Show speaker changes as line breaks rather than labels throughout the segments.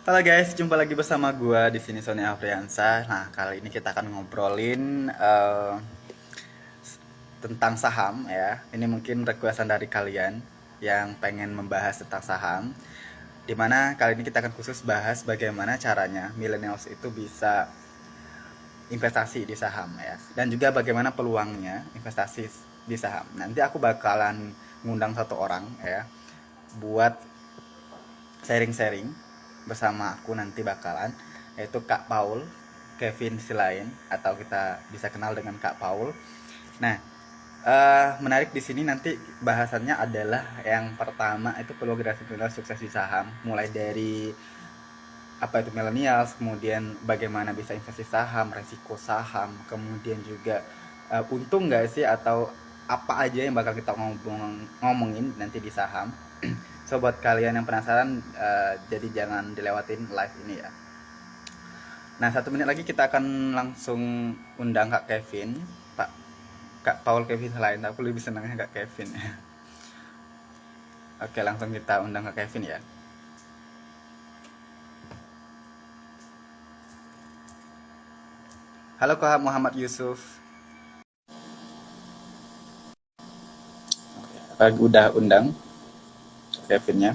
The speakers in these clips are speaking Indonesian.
Halo guys, jumpa lagi bersama gua di sini Sony Afriansa. Nah, kali ini kita akan ngobrolin tentang saham ya. Ini mungkin requestan dari kalian yang pengen membahas tentang saham. Dimana kali ini kita akan khusus bahas bagaimana caranya millennials itu bisa investasi di saham ya. Dan juga bagaimana peluangnya investasi di saham. Nanti aku bakalan ngundang satu orang ya buat sharing-sharing bersama aku nanti bakalan, yaitu Kak Paul Kevin Silain, atau kita bisa kenal dengan Kak Paul. Nah, menarik di sini nanti bahasannya adalah yang pertama itu peluang generasi milenial sukses di saham, mulai dari apa itu millennials, kemudian bagaimana bisa investasi saham, resiko saham, kemudian juga untung nggak sih, atau apa aja yang bakal kita ngomongin nanti di saham. So buat kalian yang penasaran, jadi jangan dilewatin live ini ya. Nah, 1 menit lagi kita akan langsung undang Kak Kevin, Pak Kak Paul Kevin lain. Aku lebih senangnya Kak Kevin ya. Oke, langsung kita undang Kak Kevin ya. Halo Kak Muhammad Yusuf. Udah undang Kevinnya.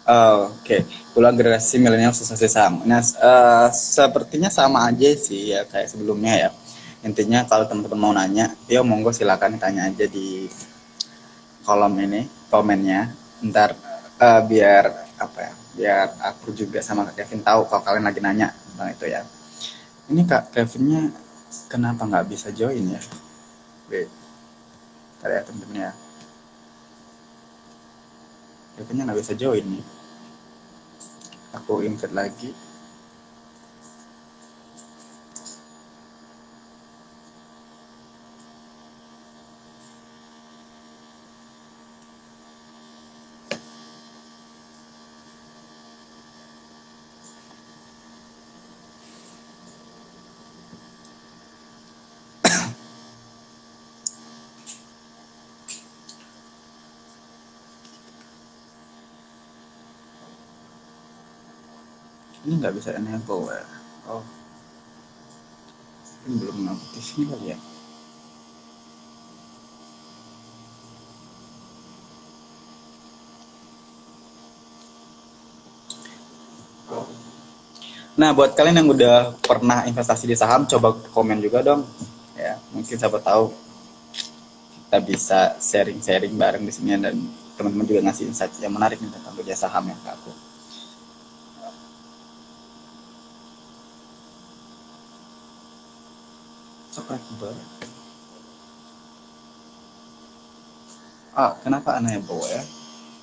Oh, oke. Pulang generasi milenial sukses saham. Nah, sepertinya sama aja sih ya kayak sebelumnya ya. Intinya kalau teman-teman mau nanya, ya monggo silakan tanya aja di kolom ini, komennya. Ntar biar apa ya? Biar aku juga sama Kak Kevin tahu kalau kalian lagi nanya tentang itu ya. Ini Kak Kevinnya kenapa nggak bisa join ya? Wait, ntar ya temen-temen ya. Kevinnya nggak bisa join nih. Aku invite lagi. Ini nggak bisa enable ya. Oh, ini belum notif ini kali ya. Nah, buat kalian yang udah pernah investasi di saham, coba komen juga dong. Ya, mungkin siapa tahu kita bisa sharing-sharing bareng di sini, dan teman-teman juga ngasih insight yang menarik nih tentang kerja saham ya ke aku. Subscriber. Ah, kenapa unable ya?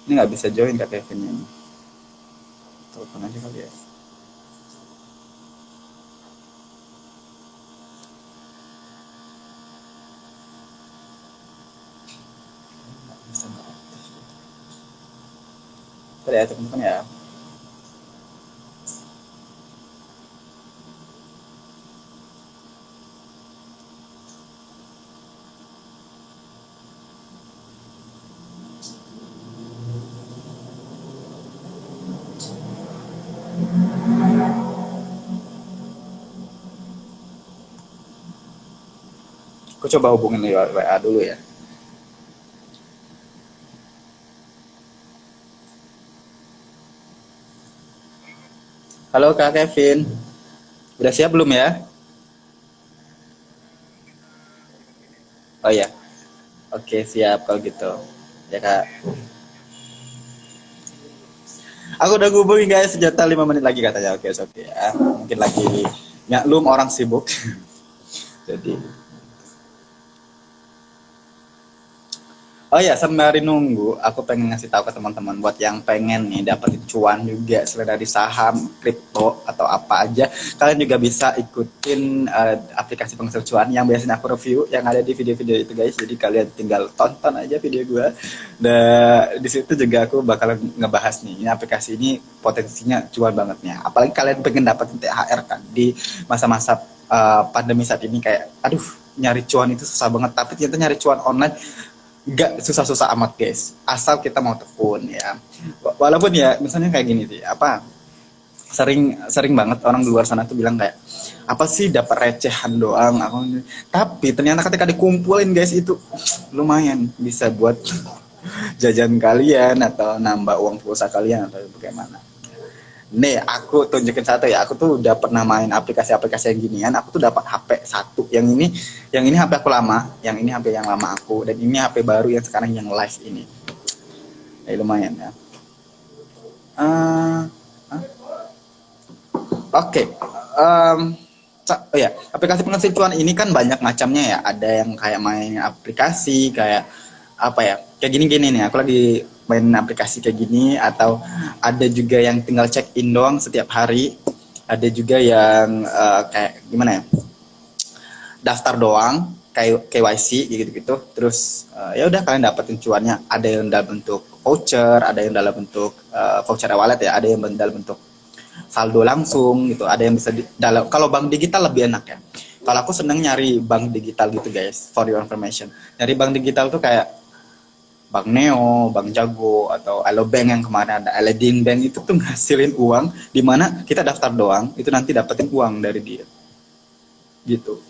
Ini nggak bisa join Kak Kevin ini. Telepon aja kali ya. Nggak bisa nggak aktif. Bentar ya teman-teman ya. Aku coba hubungin WA dulu ya. Halo Kak Kevin, udah siap belum ya? Oh ya, oke siap kalau gitu. Ya Kak. Aku udah hubungin guys, senjata 5 menit lagi katanya. Oke, oke ya. Mungkin lagi nyaklum orang sibuk. Jadi Oh ya, sembari nunggu, aku pengen ngasih tahu ke teman-teman buat yang pengen nih dapetin cuan juga selain dari saham, kripto atau apa aja, kalian juga bisa ikutin aplikasi penghasil cuan yang biasanya aku review yang ada di video-video itu guys. Jadi kalian tinggal tonton aja video gue. Dan di situ juga aku bakalan ngebahas nih, ini aplikasi ini potensinya cuan banget nih. Apalagi kalian pengen dapetin THR kan di masa-masa pandemi saat ini kayak, aduh nyari cuan itu susah banget. Tapi ternyata nyari cuan online nggak susah-susah amat guys, asal kita mau tekun ya. Walaupun ya misalnya kayak gini sih, apa sering sering banget orang di luar sana tuh bilang kayak apa sih dapat recehan doang aku, tapi ternyata ketika dikumpulin guys itu lumayan bisa buat jajan kalian atau nambah uang pulsa kalian atau bagaimana. Nih, aku tunjukin satu ya. Aku tuh udah pernah main aplikasi-aplikasi yang ginian. Aku tuh dapat HP satu. Yang ini HP aku lama, yang ini HP yang lama aku, dan ini HP baru yang sekarang yang live ini. Lumayan ya. Uh, Oke. Oh ya, aplikasi penghasil cuan ini kan banyak macamnya ya. Ada yang kayak main aplikasi, kayak apa ya? Kayak gini-gini nih. Aku lagi main aplikasi kayak gini, atau ada juga yang tinggal check in doang setiap hari. Ada juga yang kayak gimana ya? Daftar doang, kayak KYC gitu-gitu. Terus ya udah kalian dapetin cuannya. Ada yang dalam bentuk voucher, ada yang dalam bentuk voucher wallet ya, ada yang dalam bentuk saldo langsung gitu, ada yang bisa dalam. Kalau bank digital lebih enak ya. Kalau aku seneng nyari bank digital gitu guys, for your information. Nyari bank digital tuh kayak Bank Neo, Bank Jago, atau Alobank yang kemarin ada Aladdin Bank, itu tuh ngasilin uang di mana kita daftar doang, itu nanti dapetin uang dari dia. Gitu.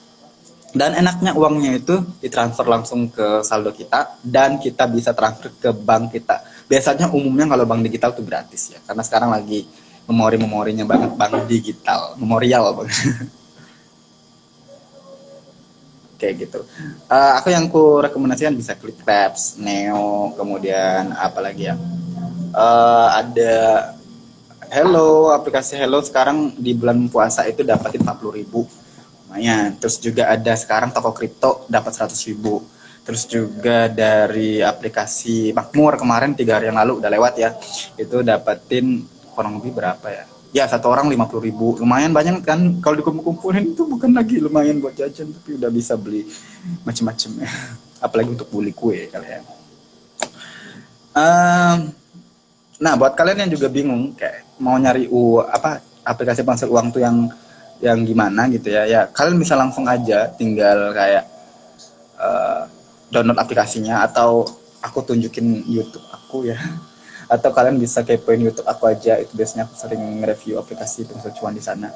Dan enaknya uangnya itu ditransfer langsung ke saldo kita dan kita bisa transfer ke bank kita. Biasanya umumnya kalau bank digital tuh gratis ya, karena sekarang lagi memorinya banget bank digital, memorial banget. Kayak gitu. Aku yang ku rekomendasikan bisa ClickWraps, Neo, kemudian apa lagi ya? Ada Hello, aplikasi Hello sekarang di bulan puasa itu dapatin 40.000. Lumayan. Terus juga ada sekarang toko kripto dapat 100.000. Terus juga dari aplikasi Makmur kemarin 3 hari yang lalu udah lewat ya. Itu dapetin kurang lebih berapa ya? Ya satu orang 50.000. Lumayan banyak kan, kalau dikumpul-kumpulin itu bukan lagi lumayan buat jajan, tapi udah bisa beli macem-macem ya. Apalagi untuk beli kue kalian. Nah, buat kalian yang juga bingung kayak mau nyari apa aplikasi penghasil uang tuh yang gimana gitu ya, ya kalian bisa langsung aja tinggal kayak download aplikasinya, atau aku tunjukin YouTube aku ya. Atau kalian bisa kepoin YouTube aku aja, itu biasanya aku sering nge-review aplikasi penghasil cuan di sana.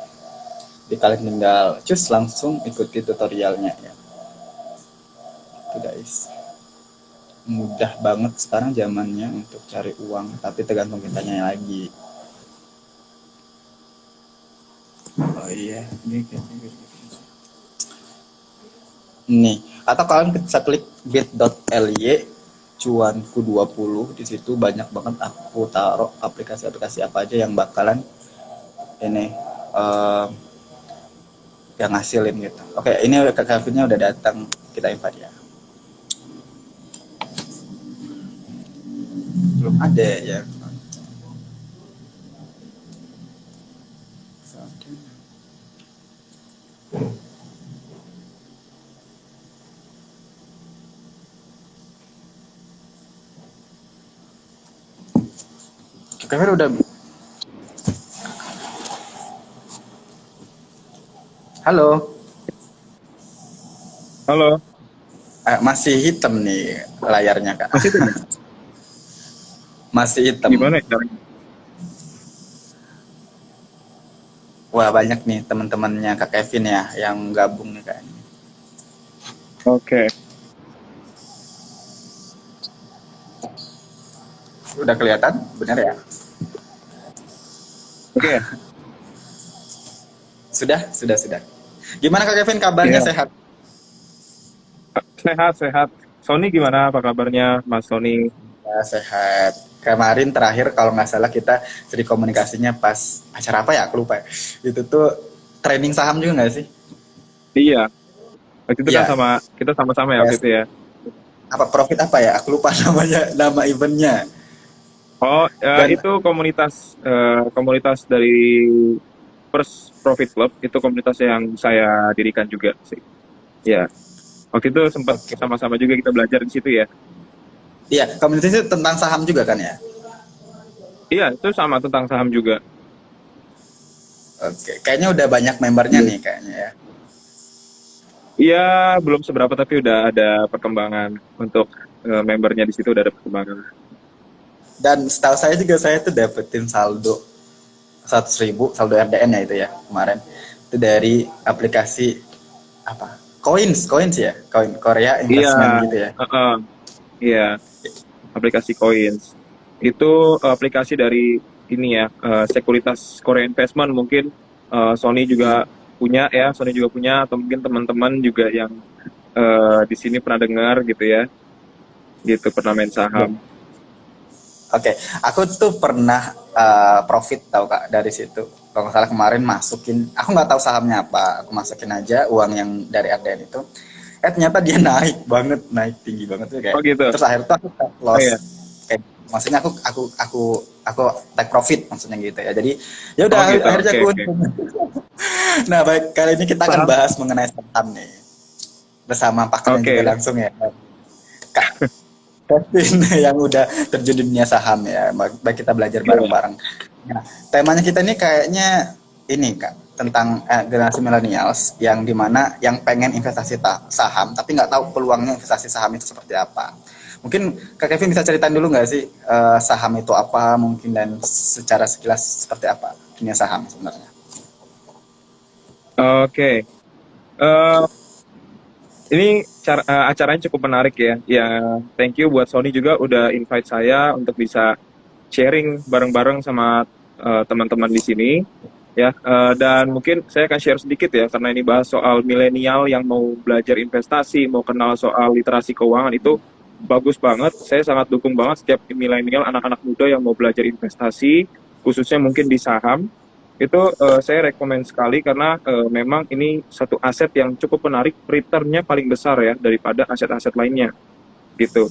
Jadi kalian tinggal cus langsung ikuti tutorialnya ya. Itu guys. Mudah banget sekarang zamannya untuk cari uang, tapi tergantung kitanya lagi. Oh iya, nih, atau kalian bisa klik bit.ly cuanku 20, di situ banyak banget aku taruh aplikasi-aplikasi apa aja yang bakalan ini yang ngasilin gitu. Oke, ini Kak Kevinnya udah datang, kita invite ya. Belum ada ya. Kevin udah. Halo.
Halo,
Masih hitam nih layarnya Kak.
masih tuh?
Masih hitam.
Gimana ya caranya?
Wah banyak nih teman-temannya Kak Kevin ya yang gabung nih kayaknya.
Oke,
Udah kelihatan? Bener ya?
oke,
Sudah. Gimana Kak Kevin kabarnya,
iya.
sehat?
Sehat, sehat. Sony gimana? Apa kabarnya, Mas Sony?
Ya, sehat. Kemarin terakhir kalau nggak salah kita sering komunikasinya pas acara apa ya? Aku lupa ya. Itu tuh training saham juga nggak sih?
Iya, waktu itu kan
Iya,
kita sama-sama ya waktu
yes.
itu ya.
apa profit apa ya? Aku lupa namanya, nama eventnya.
Oh,
Dan
itu komunitas dari First Profit Club, itu komunitas yang saya dirikan juga sih. Ya, waktu itu sempat
oke,
sama-sama juga kita belajar di situ ya.
iya, komunitas itu tentang saham juga kan ya?
Iya, itu sama tentang saham juga.
Oke, kayaknya udah banyak membernya nih kayaknya ya.
Iya, belum seberapa tapi udah ada perkembangan untuk membernya di situ udah ada perkembangan.
Dan setahu saya juga saya tuh dapetin saldo 100.000 saldo RDN ya itu ya kemarin. Itu dari aplikasi apa? Coins ya, Coin Korea
Iya,
Investment gitu ya.
uh-uh, iya, aplikasi Coins. Itu aplikasi dari ini ya, sekuritas Korea Investment mungkin Sony juga punya ya, Sony juga punya atau mungkin teman-teman juga yang di sini pernah dengar gitu ya, gitu pernah main saham.
Oke, aku tuh pernah profit tau kak dari situ. Kalau nggak salah kemarin masukin, aku nggak tahu sahamnya apa, aku masukin aja uang yang dari RDN itu. Ternyata dia naik banget, naik tinggi banget tuh kayak.
Oh gitu.
Terus akhirnya tuh aku cut
Oh
loss.
ya.
Kayak, maksudnya aku take profit maksudnya gitu ya. Jadi ya udah
Oh gitu.
akhirnya
Oke
aku
oke.
untung. Nah baik kali ini kita akan
Saham.
bahas mengenai saham nih bersama pakarnya juga
Oke.
langsung ya. Kak Kevin yang udah terjun di dunia saham ya. Baik kita belajar
Iya.
bareng-bareng. Nah, temanya kita ini kayaknya ini Kak tentang generasi millennials yang dimana yang pengen investasi saham tapi nggak tahu peluangnya investasi saham itu seperti apa. Mungkin Kak Kevin bisa ceritain dulu nggak sih saham itu apa mungkin dan secara sekilas seperti apa dunia saham sebenarnya.
Oke. Eh, ini acaranya cukup menarik ya. Ya, thank you buat Sony juga udah invite saya untuk bisa sharing bareng-bareng sama teman-teman di sini. Ya, dan mungkin saya akan share sedikit ya, karena ini bahas soal milenial yang mau belajar investasi, mau kenal soal literasi keuangan itu bagus banget. Saya sangat dukung banget setiap milenial, anak-anak muda yang mau belajar investasi, khususnya mungkin di saham. Itu saya rekomend sekali karena memang ini satu aset yang cukup menarik, return-nya paling besar ya daripada aset-aset lainnya gitu.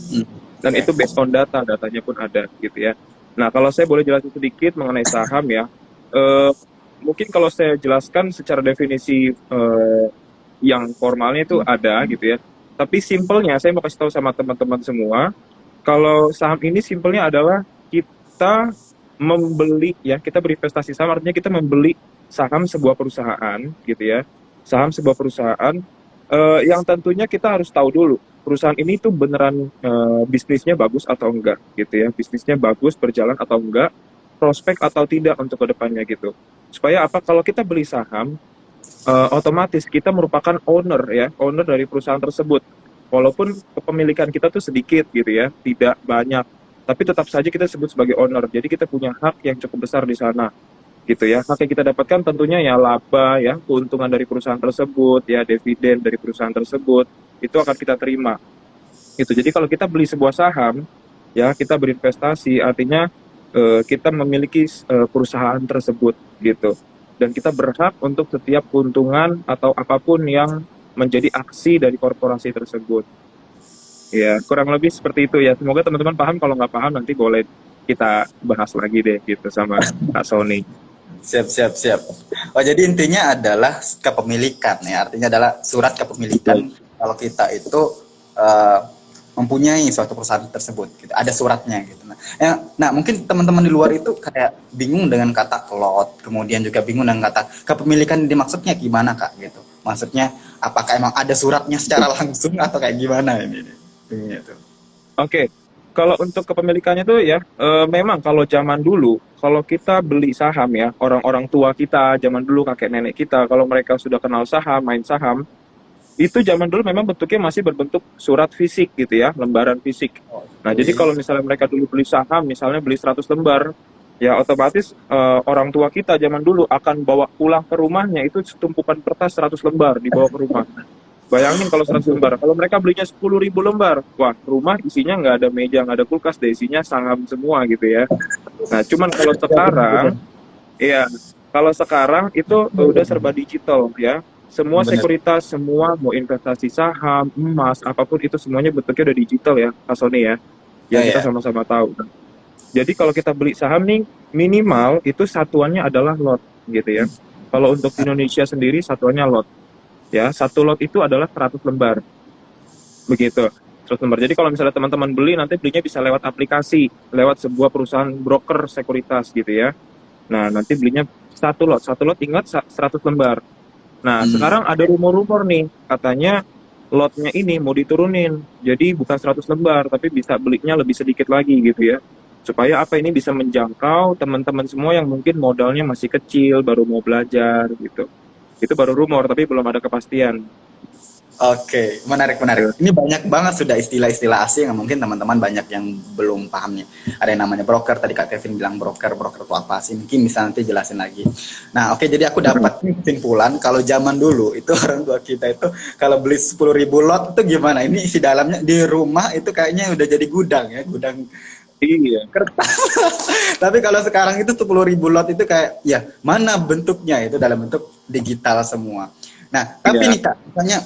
Dan
Oke.
itu based on data, datanya pun ada gitu ya. Nah, kalau saya boleh jelasin sedikit mengenai saham ya, eh, mungkin kalau saya jelaskan secara definisi yang formalnya itu ada gitu ya. Tapi simpelnya saya mau kasih tahu sama teman-teman semua, kalau saham ini simpelnya adalah kita membeli ya, kita berinvestasi saham artinya kita membeli saham sebuah perusahaan gitu ya. Saham sebuah perusahaan yang tentunya kita harus tahu dulu perusahaan ini tuh beneran bisnisnya bagus atau enggak gitu ya. Bisnisnya bagus, berjalan atau enggak, prospek atau tidak untuk kedepannya gitu. Supaya apa? Kalau kita beli saham, otomatis kita merupakan owner ya, owner dari perusahaan tersebut. Walaupun kepemilikan kita tuh sedikit gitu ya, tidak banyak, tapi tetap saja kita sebut sebagai owner. Jadi kita punya hak yang cukup besar di sana gitu ya. Hak yang kita dapatkan tentunya ya laba ya, keuntungan dari perusahaan tersebut ya, dividen dari perusahaan tersebut itu akan kita terima. Itu. Jadi kalau kita beli sebuah saham ya, kita berinvestasi artinya kita memiliki perusahaan tersebut gitu. Dan kita berhak untuk setiap keuntungan atau apapun yang menjadi aksi dari korporasi tersebut. Ya, kurang lebih seperti itu ya. Semoga teman-teman paham. Kalau nggak paham nanti boleh kita bahas lagi deh gitu sama Kak Sony.
Siap, siap, siap. Oh, jadi intinya adalah kepemilikan ya. Artinya adalah surat kepemilikan kalau kita itu eh, mempunyai suatu perusahaan tersebut gitu. Ada suratnya gitu. Nah, mungkin teman-teman di luar itu kayak bingung dengan kata lot, kemudian juga bingung dengan kata kepemilikan dimaksudnya gimana Kak gitu. Maksudnya apakah emang ada suratnya secara langsung atau kayak gimana ini? Bingungnya tuh.
Oke, kalau untuk kepemilikannya tuh ya, memang kalau zaman dulu, kalau kita beli saham ya, orang-orang tua kita, zaman dulu kakek nenek kita, kalau mereka sudah kenal saham, main saham, itu zaman dulu memang bentuknya masih berbentuk surat fisik gitu ya, lembaran fisik. Nah, jadi
Oke.
kalau misalnya mereka dulu beli saham, misalnya beli 100 lembar, ya otomatis orang tua kita zaman dulu akan bawa pulang ke rumahnya, itu tumpukan kertas 100 lembar dibawa ke rumah. Bayangin kalau 100 lembar. Kalau mereka belinya 10.000 lembar, wah rumah isinya nggak ada meja, nggak ada kulkas, deh isinya saham semua gitu ya. Nah, cuman kalau sekarang, ya kalau sekarang itu udah serba digital ya. Semua
bener.
sekuritas, semua mau investasi saham, emas, apapun itu semuanya bentuknya udah digital ya, Kak Sony ya,
Ya
yang kita
ya.
sama-sama tahu. Jadi kalau kita beli saham nih, minimal itu satuannya adalah lot gitu ya. Kalau untuk di Indonesia sendiri satuannya lot ya. Satu lot itu adalah 100 lembar begitu. 100 lembar. Jadi kalau misalnya teman-teman beli nanti belinya bisa lewat aplikasi, lewat sebuah perusahaan broker sekuritas gitu ya. Nah, nanti belinya satu lot ingat 100 lembar. Nah,
Hmm.
sekarang ada rumor-rumor nih, katanya lotnya ini mau diturunin. Jadi bukan 100 lembar, tapi bisa belinya lebih sedikit lagi gitu ya. Supaya apa ini bisa menjangkau teman-teman semua yang mungkin modalnya masih kecil, baru mau belajar gitu. Itu baru rumor, tapi belum ada kepastian.
Oke, menarik
Ya.
menarik. Ini banyak banget sudah istilah-istilah asing yang mungkin teman-teman banyak yang belum pahamnya. Ada yang namanya broker, tadi Kak Kevin bilang broker, broker itu apa sih? Mungkin bisa nanti jelasin lagi. Nah, oke, jadi aku dapat nih kesimpulan kalau zaman dulu itu orang tua kita itu kalau beli 10.000 lot itu gimana? Ini isi dalamnya di rumah itu kayaknya udah jadi gudang ya, gudang
Iya,
kertas. Tapi kalau sekarang itu 10.000 lot itu kayak ya mana bentuknya itu dalam bentuk digital semua. Nah, tapi
iya.
nih Kak, misalnya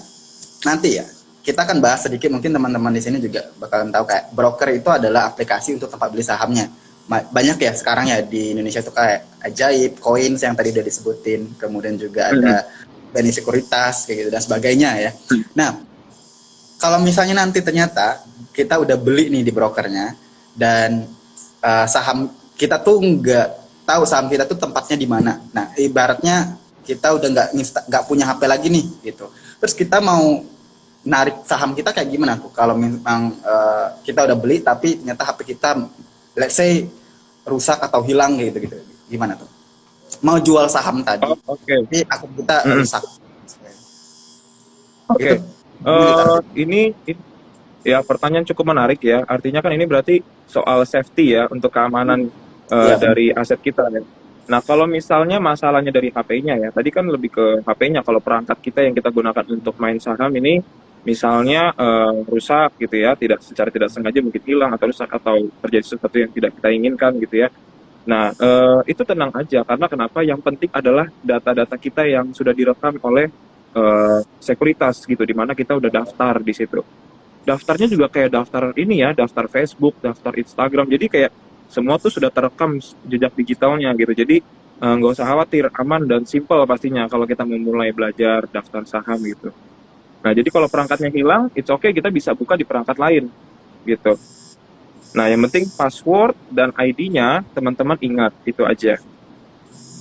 nanti ya kita akan bahas sedikit, mungkin teman-teman di sini juga bakalan tahu kayak broker itu adalah aplikasi untuk tempat beli sahamnya. Banyak ya sekarang ya di Indonesia itu kayak Ajaib, Coins yang tadi udah disebutin, kemudian juga
Mm-mm.
ada Bani Sekuritas kayak gitu dan sebagainya ya. Nah, kalau misalnya nanti ternyata kita udah beli nih di brokernya dan saham kita tuh nggak tahu saham kita tuh tempatnya di mana. Nah, ibaratnya kita udah nggak punya HP lagi nih gitu. Terus kita mau narik saham kita kayak gimana tuh? Kalau memang kita udah beli tapi ternyata HP kita let's say rusak atau hilang gitu gitu. Gimana tuh? Mau jual saham tadi,
Oh, oke.
tapi akun kita
Mm-mm.
rusak. Itu
Oke.
gimana cara?
Ini ya pertanyaan cukup menarik ya. Artinya kan ini berarti soal safety ya untuk keamanan
Iya benar.
dari aset kita ya. Nah, kalau misalnya masalahnya dari HP-nya ya, tadi kan lebih ke HP-nya. Kalau perangkat kita yang kita gunakan untuk main saham ini, misalnya rusak gitu ya, secara tidak sengaja mungkin hilang atau rusak atau terjadi sesuatu yang tidak kita inginkan gitu ya. Nah, itu tenang aja karena kenapa? Yang penting adalah data-data kita yang sudah direkam oleh sekuritas gitu, di mana kita udah daftar di situ. Daftarnya juga kayak daftar ini ya, daftar Facebook, daftar Instagram. Jadi kayak semua tuh sudah terekam jejak digitalnya gitu. Jadi nggak usah khawatir, aman dan simple pastinya kalau kita memulai belajar daftar saham gitu. Nah, jadi kalau perangkatnya hilang, it's okay, kita bisa buka di perangkat lain gitu. Nah, yang penting password dan ID-nya teman-teman ingat, itu aja.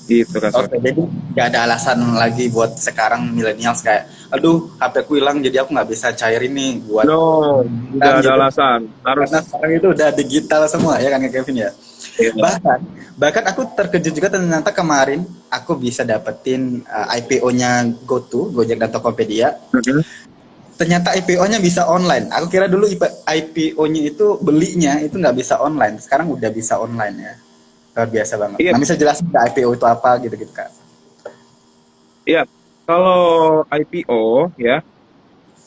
Gitu, Kak
Oke,
Sony.
jadi nggak ada alasan lagi buat sekarang milenials kayak, aduh HP ku hilang jadi aku nggak bisa cair ini buat
No,
kan
tidak ada
gitu.
alasan. Harus,
Karena sekarang itu udah digital semua ya kan Kevin ya.
ya.
Bahkan bahkan aku terkejut juga ternyata kemarin aku bisa dapetin IPO-nya GoTo, Gojek dan Tokopedia.
Mhm.
Ternyata IPO-nya bisa online. Aku kira dulu IPO-nya itu belinya itu nggak bisa online. Sekarang udah bisa online ya. Luar biasa banget.
Iya,
Nah, bisa jelasin nggak IPO itu apa gitu-gitu Kak?
iya. Kalau IPO ya,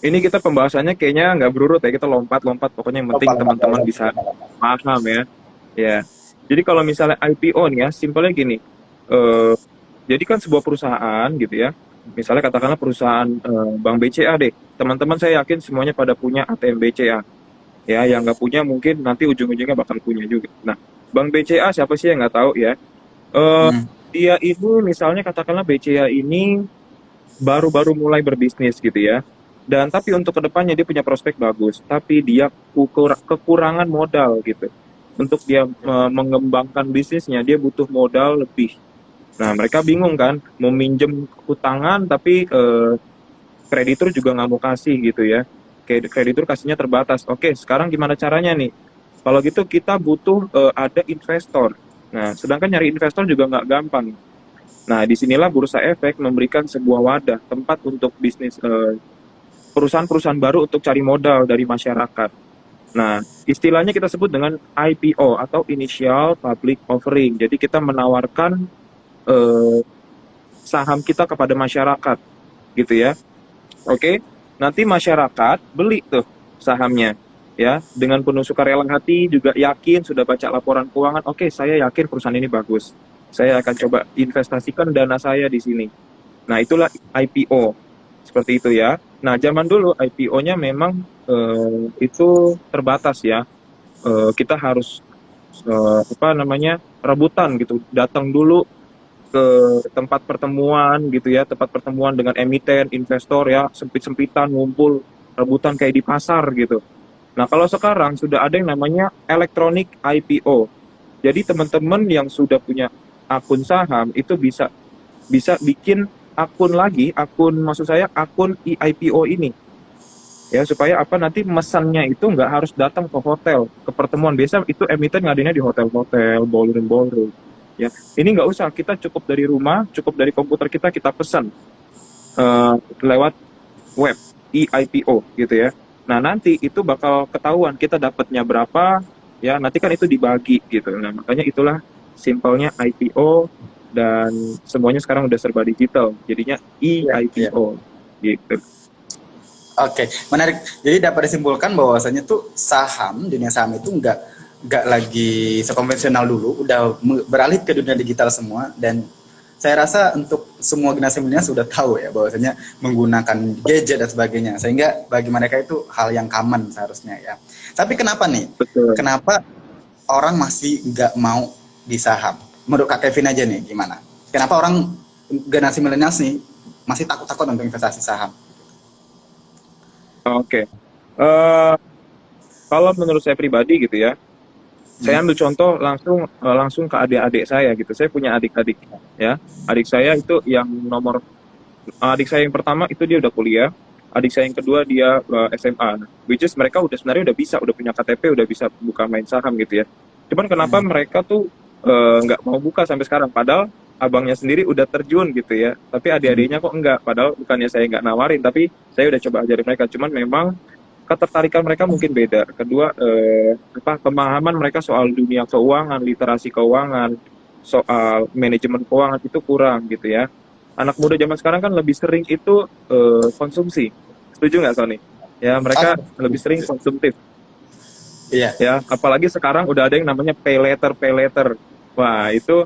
ini kita pembahasannya kayaknya nggak berurut ya, kita lompat-lompat. Pokoknya yang penting
Lompat-lompat ya,
teman-teman
udah.
bisa paham ya. Ya. Jadi kalau misalnya IPO nih ya, simpelnya gini. Eh, jadi kan sebuah perusahaan gitu ya. Misalnya katakanlah perusahaan Bank BCA deh. Teman-teman saya yakin semuanya pada punya ATM BCA. Ya, yang nggak punya mungkin nanti ujung-ujungnya bakal punya juga. Nah, Bank BCA siapa sih yang nggak tahu ya? Eh,
Hmm.
dia ini misalnya katakanlah BCA ini baru-baru mulai berbisnis gitu ya. Dan tapi untuk kedepannya dia punya prospek bagus, tapi dia kekurangan modal gitu. Untuk dia mengembangkan bisnisnya, dia butuh modal lebih. Nah, mereka bingung kan, mau minjem hutangan tapi kreditur juga nggak mau kasih gitu ya. Kreditur kasihnya terbatas. Oke, sekarang gimana caranya nih? Kalau gitu kita butuh ada investor. Nah, sedangkan nyari investor juga nggak gampang. Nah, disinilah Bursa Efek memberikan sebuah wadah, tempat untuk bisnis perusahaan-perusahaan baru untuk cari modal dari masyarakat. Nah, istilahnya kita sebut dengan IPO atau Initial Public Offering. Jadi kita menawarkan eh, saham kita kepada masyarakat, gitu ya. Oke, nanti masyarakat beli tuh sahamnya, ya, dengan penuh sukarela hati, juga yakin sudah baca laporan keuangan. Oke, saya yakin perusahaan ini bagus. Saya akan coba investasikan dana saya di sini. Nah, itulah IPO. seperti itu ya. Nah, zaman dulu IPO-nya memang itu terbatas ya. Kita harus apa namanya, rebutan gitu, datang dulu ke tempat pertemuan gitu ya, tempat pertemuan dengan emiten, investor ya, sempit-sempitan ngumpul rebutan kayak di pasar gitu. Nah, kalau sekarang sudah ada yang namanya electronic IPO. Jadi teman-teman yang sudah punya akun saham itu bisa bisa bikin akun lagi, akun maksud saya akun IPO ini ya, supaya apa, nanti mesannya itu nggak harus datang ke hotel, ke pertemuan. Biasa itu emiten ngadainnya di hotel-hotel, ballroom-ballroom. Ya, ini nggak usah, kita cukup dari rumah, cukup dari komputer kita, kita pesan lewat web IPO gitu ya. Nah, nanti itu bakal ketahuan kita dapatnya berapa ya, nanti kan itu dibagi gitu. Nah, makanya itulah simpelnya IPO, dan semuanya sekarang udah serba digital. Jadinya
Iya, iya.
IPO gitu.
Oke, menarik. Jadi dapat disimpulkan bahwasanya tuh saham, dunia saham itu nggak lagi sekonvensional dulu, udah beralih ke dunia digital semua. Dan saya rasa untuk semua generasi milenial sudah tahu ya bahwasanya menggunakan gadget dan sebagainya, sehingga bagi mereka itu hal yang common seharusnya ya. Tapi kenapa nih?
Betul.
Kenapa orang masih nggak mau di saham? Menurut Kak Kevin aja nih gimana? Kenapa orang generasi milenial nih masih takut-takut untuk investasi saham?
Oke. Eh, Kalau menurut saya pribadi gitu ya, saya
Hmm.
ambil contoh langsung ke adik-adik saya gitu. Saya punya adik-adik ya. Adik saya itu yang nomor adik saya yang pertama itu dia udah kuliah. Adik saya yang kedua dia SMA. Which is mereka udah sebenarnya udah punya KTP, udah bisa buka main saham gitu ya. Cuman kenapa
Hmm.
mereka tuh nggak mau buka sampai sekarang? Padahal abangnya sendiri udah terjun gitu ya. Tapi
Hmm.
adik-adiknya kok enggak. Padahal bukannya saya nggak nawarin, tapi saya udah coba ajarin mereka. Cuman memang ketertarikan mereka mungkin beda. Kedua, apa, pemahaman mereka soal dunia keuangan, literasi keuangan, soal manajemen keuangan itu kurang gitu ya. Anak muda zaman sekarang kan lebih sering itu konsumsi. Setuju nggak, Sony? Ya, mereka
Oke.
lebih sering konsumtif.
Iya.
Ya, apalagi sekarang udah ada yang namanya pay later. Wah, itu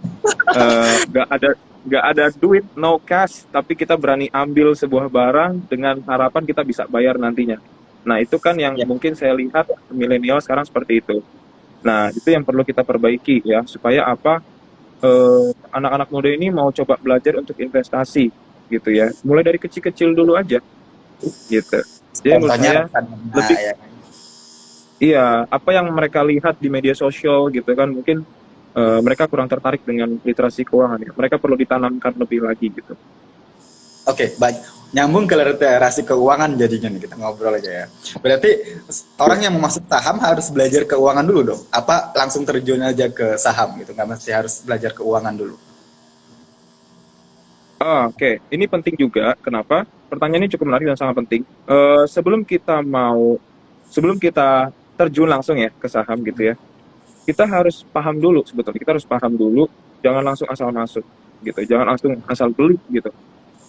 nggak ada duit, no cash, tapi kita berani ambil sebuah barang dengan harapan kita bisa bayar nantinya. Nah, itu kan yang
Iya.
mungkin saya lihat milenial sekarang seperti itu. Nah, itu yang perlu kita perbaiki ya, supaya apa, anak-anak muda ini mau coba belajar untuk investasi gitu ya. Mulai dari kecil-kecil dulu aja gitu. Jadi menurut
Contohnya
saya
reksadana
lebih,
ya.
iya, apa yang mereka lihat di media sosial gitu kan, mungkin mereka kurang tertarik dengan literasi keuangan ya. Mereka perlu ditanamkan lebih lagi gitu.
Oke, baik. Nyambung ke literasi keuangan jadinya nih kita ngobrol aja ya. Berarti orang yang mau masuk saham harus belajar keuangan dulu dong. Apa langsung terjun aja ke saham gitu? Nggak mesti harus belajar keuangan dulu.
Oke. Ini penting juga. Kenapa? Pertanyaan ini cukup menarik dan sangat penting. Sebelum kita terjun langsung ya ke saham gitu ya, kita harus paham dulu sebetulnya. Kita harus paham dulu, jangan langsung asal masuk gitu. Jangan langsung asal beli gitu.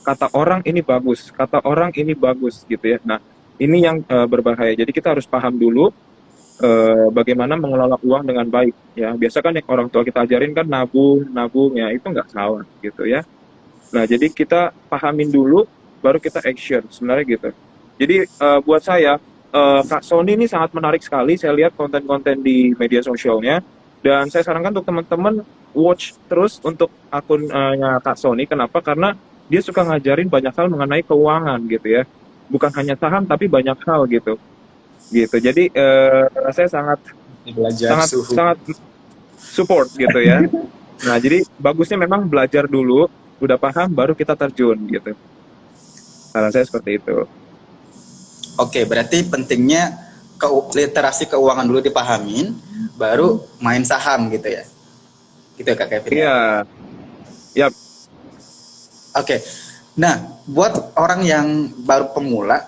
Kata orang ini bagus, kata orang ini bagus gitu ya. Nah, ini yang berbahaya. Jadi kita harus paham dulu bagaimana mengelola uang dengan baik ya. Biasa kan yang orang tua kita ajarin kan nabung, nabung ya, itu nggak salah gitu ya. Nah, jadi kita pahamin dulu, baru kita action sebenarnya gitu. Jadi buat saya, Kak Sony ini sangat menarik sekali. Saya lihat konten-konten di media sosialnya, dan saya sarankan untuk teman-teman watch terus untuk akunnya Kak Sony. Kenapa? Karena dia suka ngajarin banyak hal mengenai keuangan gitu ya. Bukan hanya saham, tapi banyak hal gitu. Gitu. Jadi saya sangat
Belajar
sangat
suhu.
sangat support gitu ya. Nah, jadi bagusnya memang belajar dulu, udah paham baru kita terjun gitu. Saran saya seperti itu.
Oke, berarti pentingnya literasi keuangan dulu dipahamin, baru main saham gitu ya. Gitu ya Kak Kevin ya.
Iya, ya,
Oke. Nah, buat orang yang baru pemula,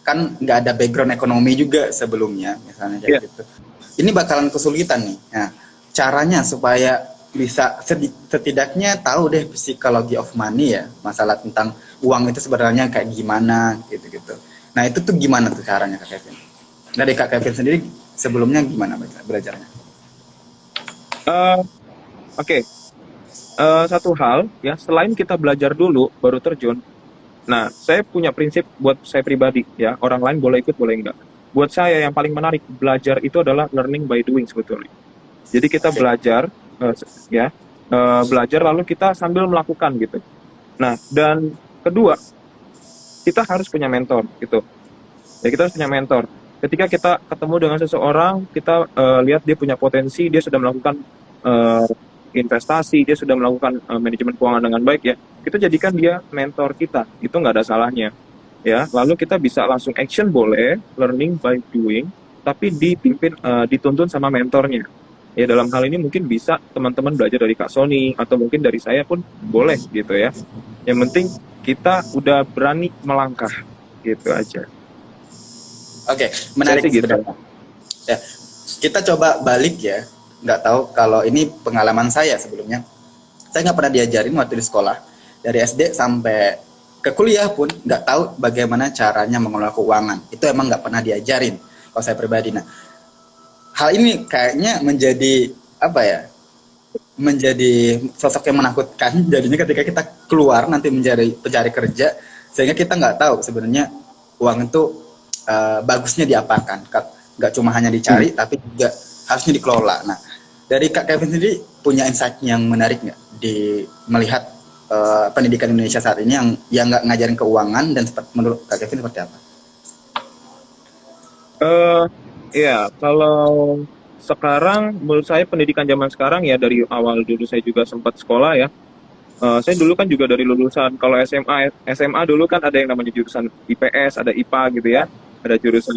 kan nggak ada background ekonomi juga sebelumnya, misalnya kayak
ya.
gitu. Ini bakalan kesulitan nih. Nah, caranya supaya bisa setidaknya tahu deh psikologi of money ya, masalah tentang uang itu sebenarnya kayak gimana gitu-gitu. Nah, itu tuh gimana tuh caranya Kak Kevin? Dari Kak Kevin sendiri sebelumnya gimana belajarnya?
Eh, Oke. Satu hal ya, selain kita belajar dulu baru terjun, Nah, saya punya prinsip buat saya pribadi ya, orang lain boleh ikut boleh enggak. Buat saya yang paling menarik belajar itu adalah learning by doing sebetulnya. Jadi kita
Oke.
belajar ya, belajar lalu kita sambil melakukan gitu. Nah, dan kedua, kita harus punya mentor gitu. Ya kita harus punya mentor. Ketika kita ketemu dengan seseorang, kita lihat dia punya potensi, dia sudah melakukan eh, investasi, dia sudah melakukan manajemen keuangan dengan baik ya. Kita jadikan dia mentor kita, itu nggak ada salahnya. Ya, lalu kita bisa langsung action boleh, learning by doing, tapi dipimpin, dituntun sama mentornya. Ya dalam hal ini mungkin bisa teman-teman belajar dari Kak Sony atau mungkin dari saya pun boleh gitu ya. Yang penting kita udah berani melangkah gitu aja.
Oke,
Saya
menarik
sih gitu.
sebenarnya. Ya, kita coba balik ya. Nggak tahu kalau ini pengalaman saya sebelumnya. Saya nggak pernah diajarin waktu di sekolah. Dari SD sampai ke kuliah pun nggak tahu bagaimana caranya mengelola keuangan. Itu emang nggak pernah diajarin kalau saya pribadi. Nah, hal ini kayaknya menjadi apa ya? Menjadi sosok yang menakutkan. Jadinya ketika kita keluar nanti mencari pencari kerja, sehingga kita nggak tahu sebenarnya uang itu bagusnya diapakan. Nggak cuma hanya dicari, tapi juga harusnya dikelola. Nah, dari Kak Kevin sendiri punya insight yang menarik nggak di melihat pendidikan Indonesia saat ini yang nggak ngajarin keuangan, dan menurut Kak Kevin seperti apa?
Eh ya, kalau sekarang menurut saya pendidikan zaman sekarang ya dari awal dulu saya juga sempat sekolah ya. Saya dulu kan juga dari lulusan kalau SMA dulu kan ada yang namanya jurusan IPS, ada IPA gitu ya. Ada jurusan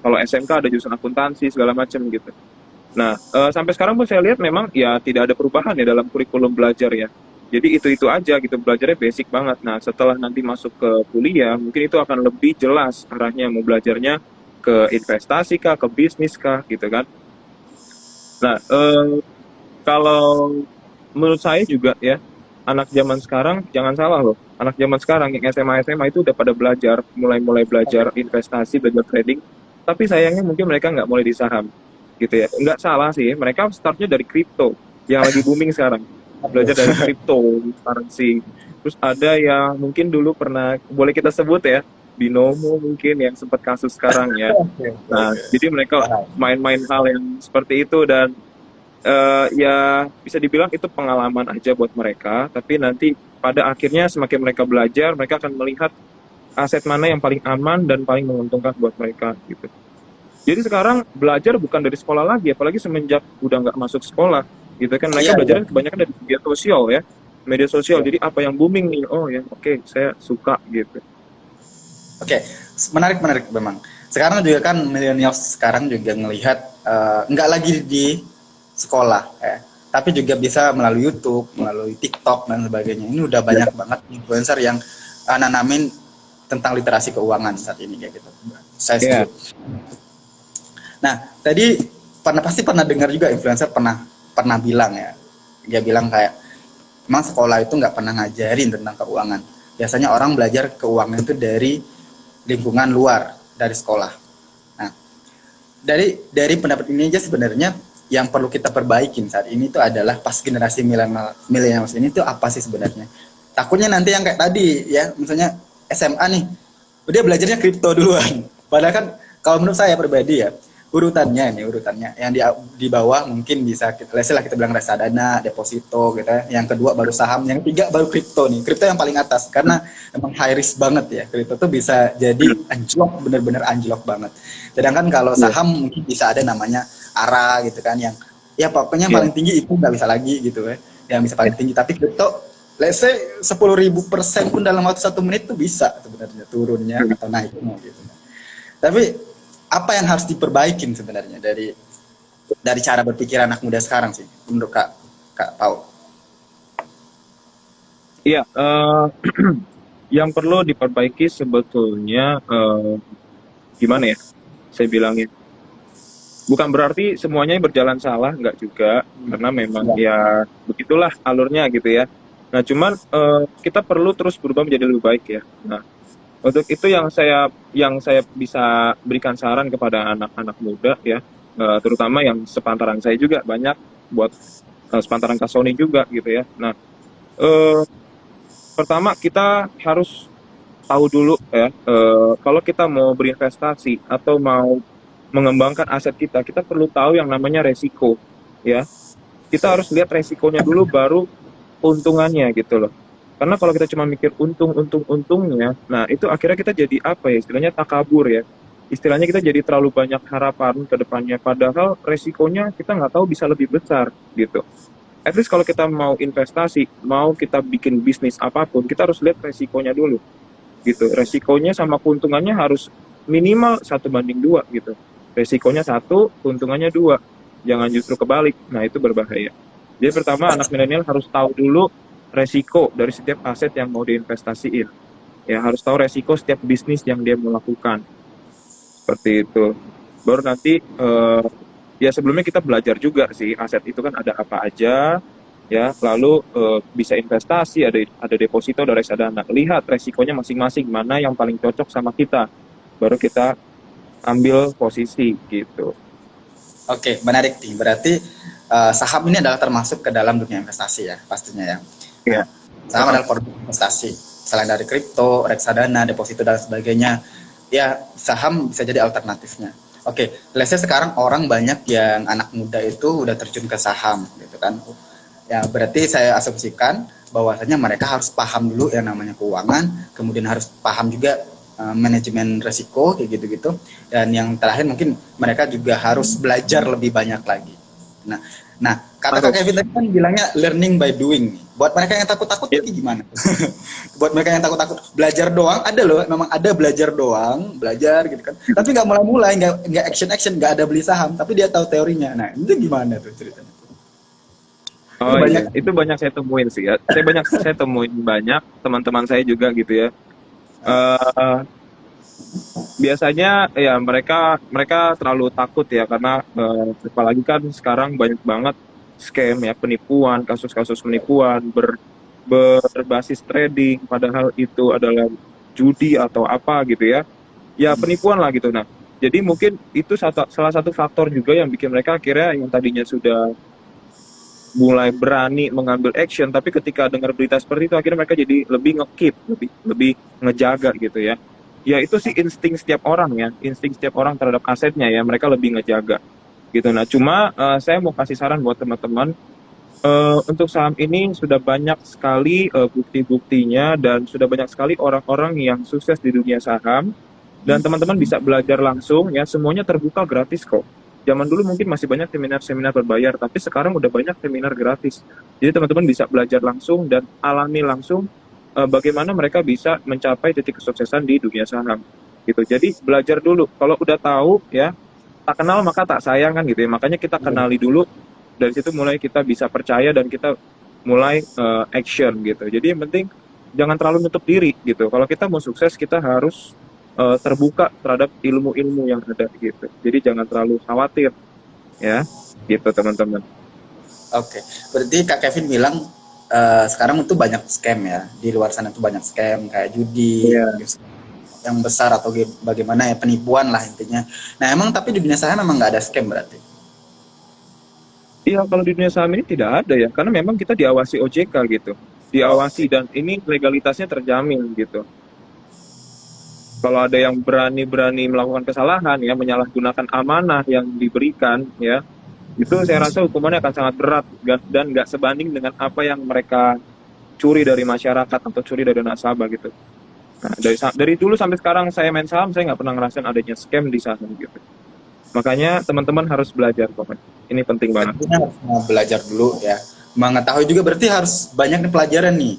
kalau SMK ada jurusan akuntansi segala macam gitu. Nah, sampai sekarang pun saya lihat memang ya tidak ada perubahan ya dalam kurikulum belajar ya. Jadi itu aja gitu, belajarnya basic banget. Nah, setelah nanti masuk ke kuliah, mungkin itu akan lebih jelas arahnya mau belajarnya ke investasi kah, ke bisnis kah, gitu kan. Nah, kalau menurut saya juga ya, anak zaman sekarang jangan salah loh. Anak zaman sekarang yang SMA itu udah pada belajar, mulai belajar investasi, belajar trading. Tapi sayangnya mungkin mereka nggak mulai di saham, gitu ya. Nggak salah sih, mereka startnya dari kripto, yang lagi booming sekarang. Belajar dari kripto, currency. Terus ada yang mungkin dulu pernah, boleh kita sebut ya, binomo mungkin yang sempat kasus sekarang ya.
Oke, oke,
Nah,
oke.
jadi mereka
Paham.
main-main hal yang seperti itu dan ya bisa dibilang itu pengalaman aja buat mereka, tapi nanti pada akhirnya semakin mereka belajar, mereka akan melihat aset mana yang paling aman dan paling menguntungkan buat mereka gitu. Jadi sekarang belajar bukan dari sekolah lagi, apalagi semenjak udah nggak masuk sekolah, gitu kan mereka
Iya, iya,
belajarnya kebanyakan dari media sosial.
iya.
Jadi apa yang booming nih? Oh ya, oke, saya suka gitu.
Oke, menarik menarik memang. Sekarang juga kan milenial sekarang juga ngelihat nggak lagi di sekolah ya, tapi juga bisa melalui YouTube, melalui TikTok dan sebagainya. Ini udah
Ya,
banyak banget influencer yang nanamin tentang literasi keuangan saat ini kayak gitu. Saya
ya,
setuju. Nah, tadi pasti pernah dengar juga influencer pernah pernah bilang ya. Dia bilang kayak emang sekolah itu nggak pernah ngajarin tentang keuangan. Biasanya orang belajar keuangan itu dari lingkungan luar dari sekolah. Nah, dari pendapat ini aja sebenarnya yang perlu kita perbaikin saat ini itu adalah pas generasi milenial ini itu apa sih sebenarnya? Takutnya nanti yang kayak tadi ya, misalnya SMA nih, dia belajarnya kripto duluan. Padahal kan kalau menurut saya pribadi ya, urutannya yang di bawah mungkin bisa kita lah kita bilang reksadana, deposito gitu ya. Yang kedua baru saham, yang ketiga baru kripto nih. Kripto yang paling atas karena emang high risk banget ya. Kripto tuh bisa jadi anjlok, bener-bener anjlok banget. Sedangkan kalau
ya,
saham mungkin bisa ada namanya ARA gitu kan, yang ya pokoknya
ya,
paling tinggi itu nggak bisa lagi gitu ya. Yang bisa paling tinggi, tapi kripto let's say 10.000% pun dalam waktu 1 menit tuh bisa sebenarnya turunnya atau naiknya gitu. Tapi apa yang harus diperbaikin sebenarnya dari cara berpikir anak muda sekarang sih menurut Kak Paul?
iya. Yang perlu diperbaiki sebetulnya gimana ya? Saya bilangnya bukan berarti semuanya berjalan salah, nggak juga, karena memang
Ya,
ya begitulah alurnya gitu ya. Nah, cuman kita perlu terus berubah menjadi lebih baik ya. Nah, untuk itu yang saya bisa berikan saran kepada anak-anak muda ya, terutama yang sepantaran saya juga banyak buat sepantaran Kasoni juga gitu ya. Nah, eh, pertama kita harus tahu dulu ya, kalau kita mau berinvestasi atau mau mengembangkan aset kita, kita perlu tahu yang namanya resiko, ya. Kita harus lihat resikonya dulu, baru untungannya gitu loh. Karena kalau kita cuma mikir untungnya, nah itu akhirnya kita jadi apa ya, istilahnya takabur ya. Istilahnya kita jadi terlalu banyak harapan ke depannya, padahal resikonya kita nggak tahu bisa lebih besar gitu. At least kalau kita mau investasi, mau kita bikin bisnis apapun, kita harus lihat resikonya dulu gitu. Resikonya sama keuntungannya harus minimal 1:2 gitu. Resikonya 1, keuntungannya 2. Jangan justru kebalik. Nah, itu berbahaya. Jadi pertama, anak milenial harus tahu dulu resiko dari setiap aset yang mau diinvestasiin. Ya, harus tahu resiko setiap bisnis yang dia mau lakukan. Seperti itu. Baru nanti ya sebelumnya kita belajar juga sih, aset itu kan ada apa aja, ya, lalu bisa investasi, ada deposito, ada reksadana. Lihat resikonya masing-masing, mana yang paling cocok sama kita, baru kita ambil posisi gitu.
Oke, menarik nih. Berarti saham ini adalah termasuk ke dalam dunia investasi ya, pastinya ya. Nah,
Ya.
saham adalah produk investasi. Selain dari kripto, reksadana, deposito dan sebagainya, ya saham bisa jadi alternatifnya. Oke, let's say sekarang orang banyak yang anak muda itu udah terjun ke saham gitu kan. Ya, berarti saya asumsikan bahwasanya mereka harus paham dulu yang namanya keuangan, kemudian harus paham juga manajemen resiko kayak gitu-gitu. Dan yang terakhir mungkin mereka juga harus belajar lebih banyak lagi. Nah, nah kata Kak
Harus.
Kevin tadi kan bilangnya learning by doing. Buat mereka yang takut-takut
Ya.
itu gimana? Buat mereka yang takut-takut belajar doang, ada loh, memang ada belajar doang, belajar gitu kan. Tapi nggak mulai-mulai, nggak action, nggak ada beli saham, tapi dia tahu teorinya. Nah, itu gimana tuh ceritanya? Itu
Oh
banyak.
iya, itu banyak saya temuin sih ya. Saya temuin banyak teman-teman saya juga gitu ya. Eh Biasanya ya mereka mereka terlalu takut ya, karena apalagi kan sekarang banyak banget scam ya, penipuan, kasus-kasus penipuan berbasis trading, padahal itu adalah judi atau apa gitu ya. Ya penipuan lah gitu. Nah, jadi mungkin itu salah satu faktor juga yang bikin mereka akhirnya yang tadinya sudah mulai berani mengambil action, tapi ketika dengar berita seperti itu akhirnya mereka jadi lebih ngekip, lebih lebih ngejaga gitu ya. Ya itu sih insting setiap orang ya, insting setiap orang terhadap asetnya ya, mereka lebih ngejaga gitu. Nah, cuma saya mau kasih saran buat teman-teman, untuk saham ini sudah banyak sekali bukti-buktinya, dan sudah banyak sekali orang-orang yang sukses di dunia saham, dan teman-teman bisa belajar langsung ya, semuanya terbuka gratis kok. Zaman dulu mungkin masih banyak seminar-seminar berbayar, tapi sekarang udah banyak seminar gratis. Jadi teman-teman bisa belajar langsung dan alami langsung bagaimana mereka bisa mencapai titik kesuksesan di dunia saham. Gitu. Jadi belajar dulu. Kalau udah tahu ya, tak kenal maka tak sayang kan gitu ya. Makanya kita kenali dulu, dari situ mulai kita bisa percaya dan kita mulai action gitu. Jadi yang penting jangan terlalu nutup diri gitu. Kalau kita mau sukses, kita harus terbuka terhadap ilmu-ilmu yang ada gitu. Jadi jangan terlalu khawatir ya, gitu teman-teman.
Oke, berarti Kak Kevin bilang sekarang itu banyak scam ya, di luar sana tuh banyak scam kayak judi
Iya.
yang besar atau bagaimana ya, penipuan lah intinya. Nah emang tapi di dunia saham memang nggak ada scam berarti?
Iya, kalau di dunia saham ini tidak ada ya, karena memang kita diawasi OJK gitu, diawasi,
Oke.
dan ini legalitasnya terjamin gitu. Kalau ada yang berani-berani melakukan kesalahan ya, menyalahgunakan amanah yang diberikan ya, itu saya rasa hukumannya akan sangat berat, dan nggak sebanding dengan apa yang mereka curi dari masyarakat atau curi dari nasabah gitu. Nah, dari dulu sampai sekarang saya main saham, saya nggak pernah ngerasain adanya scam di saham gitu. Makanya teman-teman harus belajar pokoknya. Ini penting banget.
Tentunya harus mau belajar dulu ya, mengetahui juga berarti harus banyak nih pelajaran nih,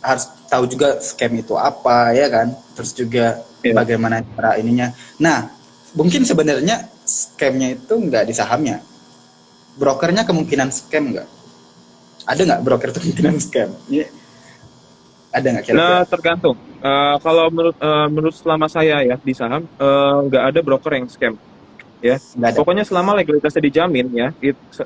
harus tahu juga scam itu apa ya kan, terus juga
Ya.
bagaimana cara ininya. Nah mungkin sebenarnya scamnya itu nggak di sahamnya, brokernya kemungkinan scam nggak? Ada nggak broker itu kemungkinan scam? Ini ada nggak kira-kira?
Nah, tergantung. Kalau menurut selama saya ya di saham, nggak ada broker yang scam. Ya,
Nggak ada.
pokoknya selama legalitasnya dijamin ya,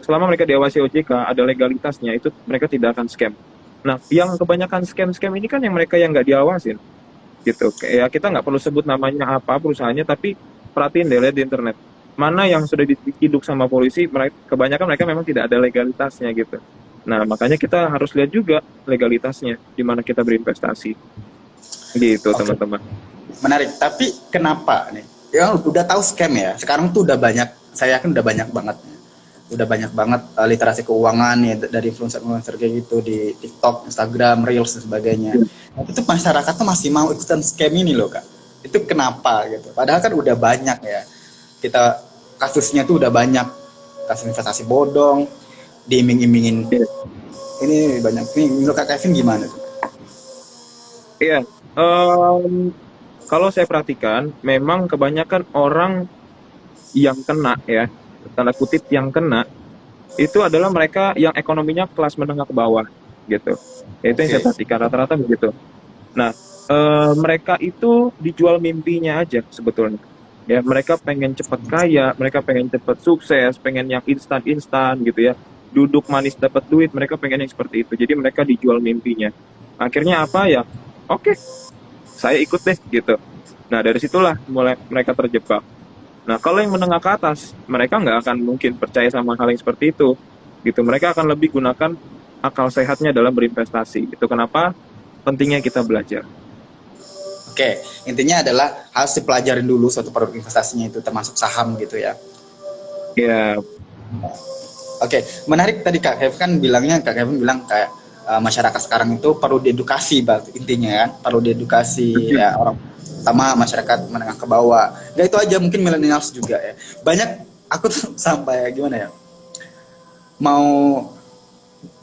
selama mereka diawasi OJK, ada legalitasnya, itu mereka tidak akan scam. Nah, yang kebanyakan scam-scam ini kan yang mereka yang nggak diawasin, gitu. Kayak kita nggak perlu sebut namanya apa perusahaannya, tapi perhatiin deh, lihat di internet. Mana yang sudah diciduk sama polisi, kebanyakan mereka memang tidak ada legalitasnya gitu. Nah, makanya kita harus lihat juga legalitasnya, di mana kita berinvestasi. gitu
Oke,
teman-teman.
menarik. Tapi kenapa nih? Ya udah tahu scam ya. Sekarang tuh udah banyak, saya yakin udah banyak banget. Udah banyak banget literasi keuangan ya dari influencer-influencer kayak gitu di TikTok, Instagram, Reels dan sebagainya. Tapi tuh masyarakat tuh masih mau ikutan scam ini loh, Kak. Itu kenapa gitu? Padahal kan udah banyak ya. Kita kasusnya tuh udah banyak. Kasus investasi bodong, diiming-imingin
Iya.
ini banyak. Nih, menurut Kak Kevin gimana tuh?
Iya. Em, Kalau saya perhatikan, memang kebanyakan orang yang kena ya, tanda kutip yang kena, itu adalah mereka yang ekonominya kelas menengah ke bawah gitu. Ya, itu yang saya
Oke.
perhatikan rata-rata begitu. Nah, mereka itu dijual mimpinya aja sebetulnya. Ya, mereka pengen cepat kaya, mereka pengen cepat sukses, pengen yang instan-instan gitu ya. Duduk manis dapat duit, mereka pengen yang seperti itu. Jadi mereka dijual mimpinya. Akhirnya apa ya? Oke, saya ikut deh gitu. Nah, dari situlah mulai mereka terjebak. Nah, kalau yang menengah ke atas, mereka nggak akan mungkin percaya sama hal yang seperti itu. Gitu. Mereka akan lebih gunakan akal sehatnya dalam berinvestasi. Itu kenapa pentingnya kita belajar.
Oke, intinya adalah harus dipelajarin dulu suatu produk investasinya itu termasuk saham gitu ya.
Ya,
Oke, menarik tadi Kak Kevin kan bilangnya, Kak Kevin bilang kayak masyarakat sekarang itu perlu diedukasi, intinya kan, perlu diedukasi
betul.
ya orang sama masyarakat menengah ke bawah. Gak itu aja, mungkin millennials juga ya. Banyak aku tuh sampai gimana ya, mau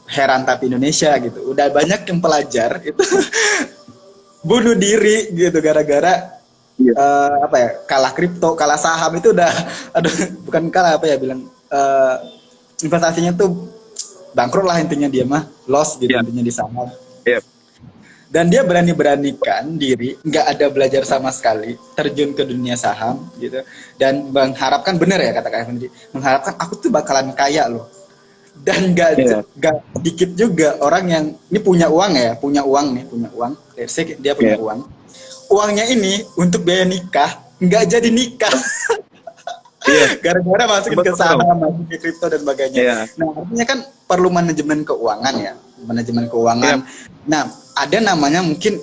heran tapi Indonesia gitu. Udah banyak yang pelajar itu bunuh diri gitu gara-gara
Iya,
apa ya, kalah kripto, kalah saham itu udah aduh, bukan kalah apa ya bilang investasinya tuh bangkrut lah, intinya dia mah loss gitu
iya,
intinya di saham.
iya,
Dan dia berani-beranikan diri, nggak ada belajar sama sekali, terjun ke dunia saham gitu, dan mengharapkan, bener ya kata Kak Evan tadi, mengharapkan aku tuh bakalan kaya loh. Dan
iya,
nggak dikit juga orang yang ini punya uang ya, punya uang nih, punya uang, let's say dia punya
iya,
uang, uangnya ini untuk biaya nikah nggak jadi nikah
iya,
gara-gara masukin ke
betul.
saham, masukin ke kripto dan sebagainya.
Iya,
Nah, artinya kan perlu manajemen keuangan ya, manajemen keuangan.
iya,
Nah, ada namanya mungkin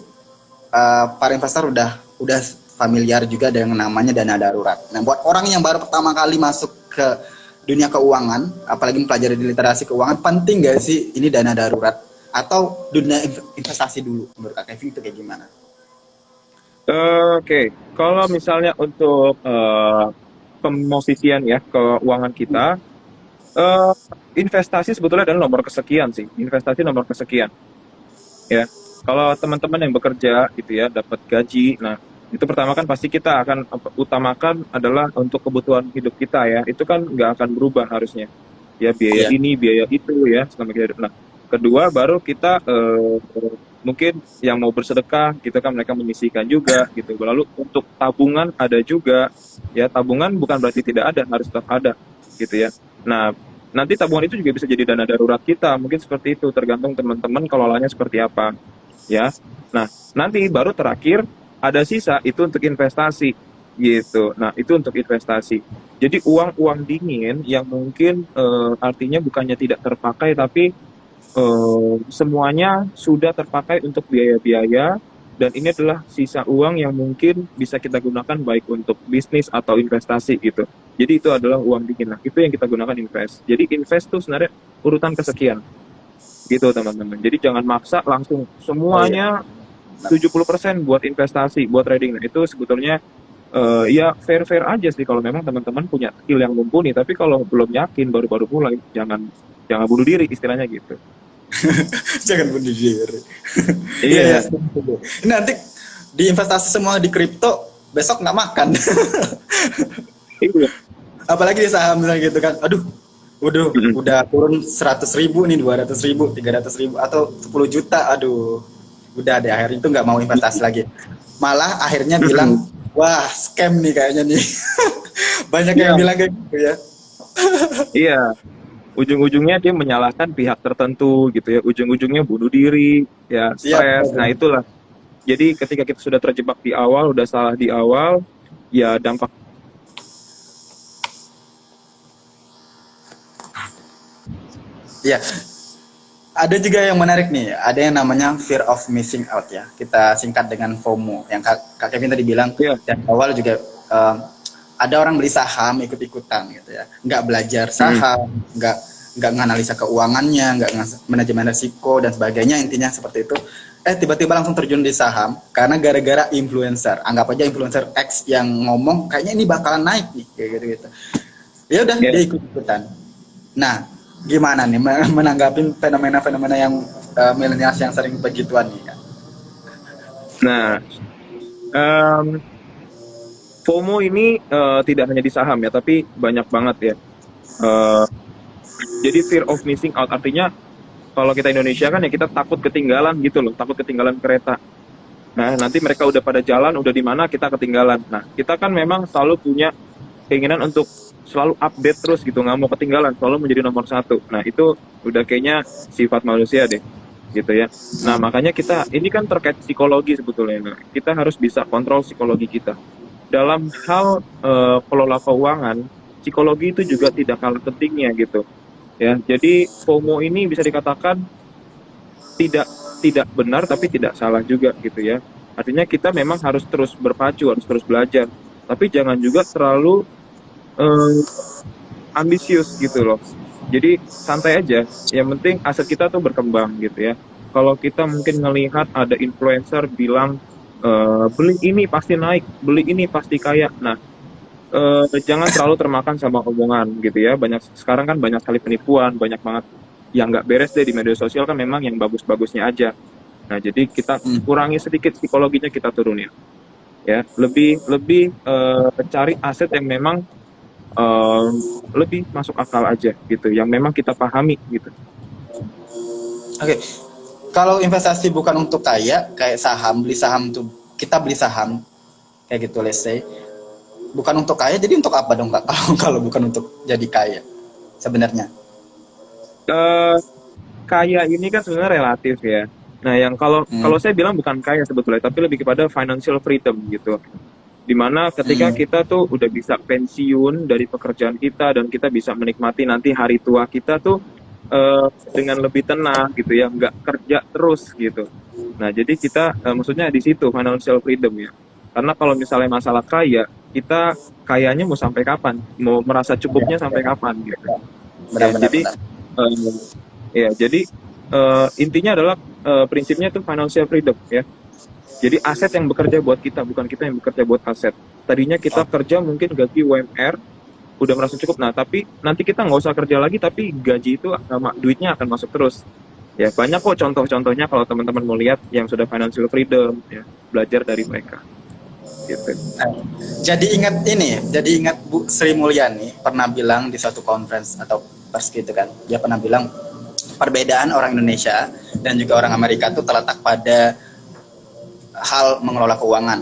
para investor udah familiar juga dengan namanya dana darurat. Nah, buat orang yang baru pertama kali masuk ke dunia keuangan, apalagi mempelajari literasi keuangan, penting gak sih ini dana darurat atau dunia investasi dulu? Menurut Kak Kevin itu kayak gimana?
oke. Kalau misalnya untuk pemosisian ya keuangan kita, eh, investasi sebetulnya adalah nomor kesekian sih. Investasi nomor kesekian. Ya, kalau teman-teman yang bekerja gitu ya dapat gaji, nah itu pertama kan pasti kita akan utamakan adalah untuk kebutuhan hidup kita ya. Itu kan nggak akan berubah harusnya. Ya biaya
Iya,
ini, biaya itu ya selama kita hidup. Nah, kedua baru kita mungkin yang mau bersedekah gitu kan mereka menyisihkan juga gitu. Lalu untuk tabungan ada juga. Ya tabungan bukan berarti tidak ada, harus tetap ada gitu ya. Nah, nanti tabungan itu juga bisa jadi dana darurat kita, mungkin seperti itu, tergantung teman-teman kelolanya seperti apa, ya. Nah, nanti baru terakhir ada sisa itu untuk investasi, gitu. Nah, itu untuk investasi. Jadi uang-uang dingin yang mungkin artinya bukannya tidak terpakai, tapi semuanya sudah terpakai untuk biaya-biaya, dan ini adalah sisa uang yang mungkin bisa kita gunakan baik untuk bisnis atau investasi gitu. Jadi itu adalah uang dingin. Nah, itu yang kita gunakan invest. Jadi invest tuh sebenarnya urutan kesekian gitu teman-teman. Jadi jangan maksa langsung
oh iya,
semuanya
benar.
70% buat investasi, buat trading. Nah, itu sebetulnya ya fair-fair aja sih kalau memang teman-teman punya skill yang mumpuni. Tapi kalau belum yakin baru-baru mulai, jangan jangan bunuh diri istilahnya gitu.
Jangan bunuh diri. Iya ya.
Iya,
Nanti diinvestasi semua di kripto, besok nggak makan.
iya.
Apalagi di saham misalnya gitu kan. Aduh,
Mm-mm.
udah turun 100.000 nih, 200.000, 300.000 atau 10 juta. Aduh, udah deh akhirnya itu nggak mau investasi lagi. Malah akhirnya
Mm-mm.
bilang, wah scam nih kayaknya nih. Banyak yang
Iya,
bilang kayak gitu ya.
iya. Ujung-ujungnya dia menyalahkan pihak tertentu gitu ya. Ujung-ujungnya bunuh diri, ya
Iya,
stres. Nah,
benar.
itulah. Jadi ketika kita sudah terjebak di awal, udah salah di awal, ya dampak.
Iya. Ada juga yang menarik nih, ada yang namanya fear of missing out ya. Kita singkat dengan FOMO. Yang Kak Kevin tadi bilang
Iya.
dan awal juga eh, ada orang beli saham ikut-ikutan gitu ya. Nggak belajar
Mm.
saham, nggak menganalisa keuangannya, nggak manajemen risiko dan sebagainya, intinya seperti itu. Tiba-tiba langsung terjun di saham karena gara-gara influencer. Anggap aja influencer X yang ngomong kayaknya ini bakalan naik nih kayak gitu-gitu. Ya udah
Iya.
dia ikut-ikutan. Nah, gimana nih menanggapi fenomena-fenomena yang milenial yang sering begituan nih kan?
Nah, em, FOMO ini tidak hanya di saham ya, tapi banyak banget ya. Eh, jadi fear of missing out artinya kalau kita Indonesia kan ya kita takut ketinggalan gitu loh, takut ketinggalan kereta. Nah, nanti mereka udah pada jalan, udah di mana kita ketinggalan. Nah, kita kan memang selalu punya keinginan untuk selalu update terus gitu, nggak mau ketinggalan, selalu menjadi nomor satu. Nah, itu udah kayaknya sifat manusia deh, gitu ya. Nah, makanya kita, ini kan terkait psikologi sebetulnya. Nah, kita harus bisa kontrol psikologi kita. Dalam hal kelola keuangan, psikologi itu juga tidak kalah pentingnya gitu. Ya, jadi FOMO ini bisa dikatakan tidak tidak benar tapi tidak salah juga gitu ya. Artinya kita memang harus terus berpacu, harus terus belajar. Tapi jangan juga terlalu eh, ambisius gitu loh. Jadi santai aja. Yang penting aset kita tuh berkembang gitu ya. Kalau kita mungkin melihat ada influencer bilang beli ini pasti naik, beli ini pasti kaya. Nah, jangan terlalu termakan sama omongan gitu ya. Banyak sekarang kan banyak sekali penipuan, banyak banget yang nggak beres deh di media sosial kan memang yang bagus-bagusnya aja. Nah, jadi kita
Hmm.
kurangi sedikit psikologinya kita turunin ya. Lebih lebih cari aset yang memang eh, lebih masuk akal aja gitu, yang memang kita pahami gitu.
Oke, kalau investasi bukan untuk kaya, kayak saham, beli saham tuh kita beli saham kayak gitu, let's say, bukan untuk kaya, jadi untuk apa dong Kak? Kalau bukan untuk jadi kaya sebenarnya?
Eh, Kaya ini kan sebenarnya relatif ya. Nah, yang kalau
Hmm.
kalau saya bilang bukan kaya sebetulnya, tapi lebih kepada financial freedom gitu. Dimana ketika
Hmm.
kita tuh udah bisa pensiun dari pekerjaan kita dan kita bisa menikmati nanti hari tua kita tuh dengan lebih tenang gitu ya, nggak kerja terus gitu. Nah, jadi kita maksudnya di situ financial freedom ya. Karena kalau misalnya masalah kaya, kita kayanya mau sampai kapan? Mau merasa cukupnya sampai kapan gitu. Ya,
Benar-benar
jadi
benar.
eh, ya, jadi intinya adalah prinsipnya itu financial freedom ya. Jadi aset yang bekerja buat kita, bukan kita yang bekerja buat aset. Tadinya kita
Oke.
kerja mungkin gaji UMR, udah merasa cukup. Nah, tapi nanti kita nggak usah kerja lagi, tapi gaji itu duitnya akan masuk terus. Ya, banyak kok contoh-contohnya kalau teman-teman mau lihat yang sudah financial freedom, ya, belajar dari mereka. Gitu.
Jadi ingat ini, jadi ingat Bu Sri Mulyani pernah bilang di suatu conference atau pers gitu kan, dia pernah bilang perbedaan orang Indonesia dan juga orang Amerika itu terletak pada hal mengelola keuangan.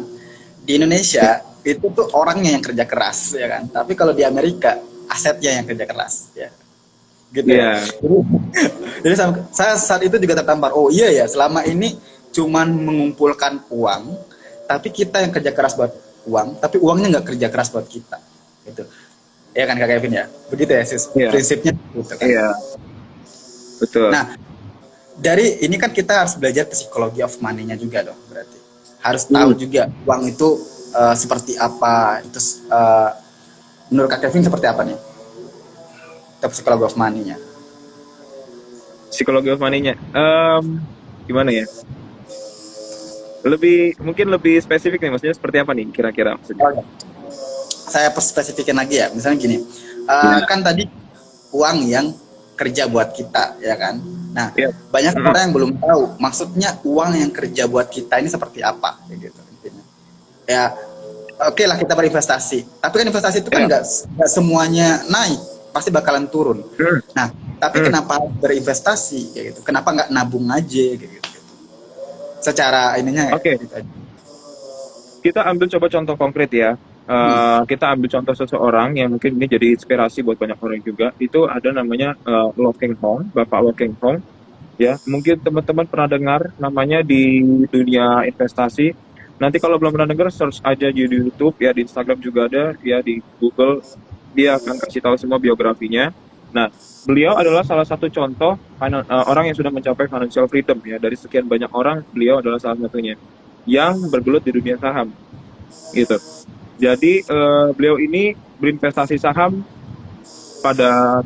Di Indonesia itu tuh orangnya yang kerja keras ya kan, tapi kalau di Amerika asetnya yang kerja keras ya, gitu ya.
Iya,
Jadi saya saat itu juga tertampar, oh iya ya, selama ini cuman mengumpulkan uang, tapi kita yang kerja keras buat uang, tapi uangnya nggak kerja keras buat kita, gitu. Ya kan Kak Kevin ya, begitu ya sis,
iya,
prinsipnya gitu kan.
iya, betul.
Nah, dari ini kan kita harus belajar psikologi of money-nya juga dong, berarti harus tahu
Hmm.
juga uang itu seperti apa, itu menurut Kak Kevin seperti apa nih, itu psikologi of money-nya.
Psikologi of money-nya. Gimana ya? Mungkin lebih spesifik nih, maksudnya seperti apa nih kira-kira maksudnya?
Oke. Saya spesifikin lagi ya, misalnya gini,
Ya,
kan tadi uang yang kerja buat kita ya kan. Nah,
iya.
banyak
Hmm.
orang yang belum tahu maksudnya uang yang kerja buat kita ini seperti apa kayak gitu intinya. Ya, oke lah kita berinvestasi, tapi kan investasi itu kan
Iya.
nggak semuanya naik, pasti bakalan turun.
Hmm.
Nah, tapi
Hmm.
kenapa harus berinvestasi kayak gitu, kenapa nggak nabung aja kayak gitu, secara ininya ya
Oke,
gitu aja.
kita ambil coba contoh konkret ya.
Hmm.
Kita ambil contoh seseorang yang mungkin ini jadi inspirasi buat banyak orang juga. Itu ada namanya Lo Keng Hong, Bapak Lo Keng Hong. Ya, mungkin teman-teman pernah dengar namanya di dunia investasi. Nanti kalau belum pernah dengar, search aja di YouTube, ya di Instagram juga ada, ya di Google. Dia akan kasih tahu semua biografinya. Nah, beliau adalah salah satu contoh orang yang sudah mencapai financial freedom ya. Dari sekian banyak orang, beliau adalah salah satunya yang bergelut di dunia saham gitu. Jadi beliau ini berinvestasi saham pada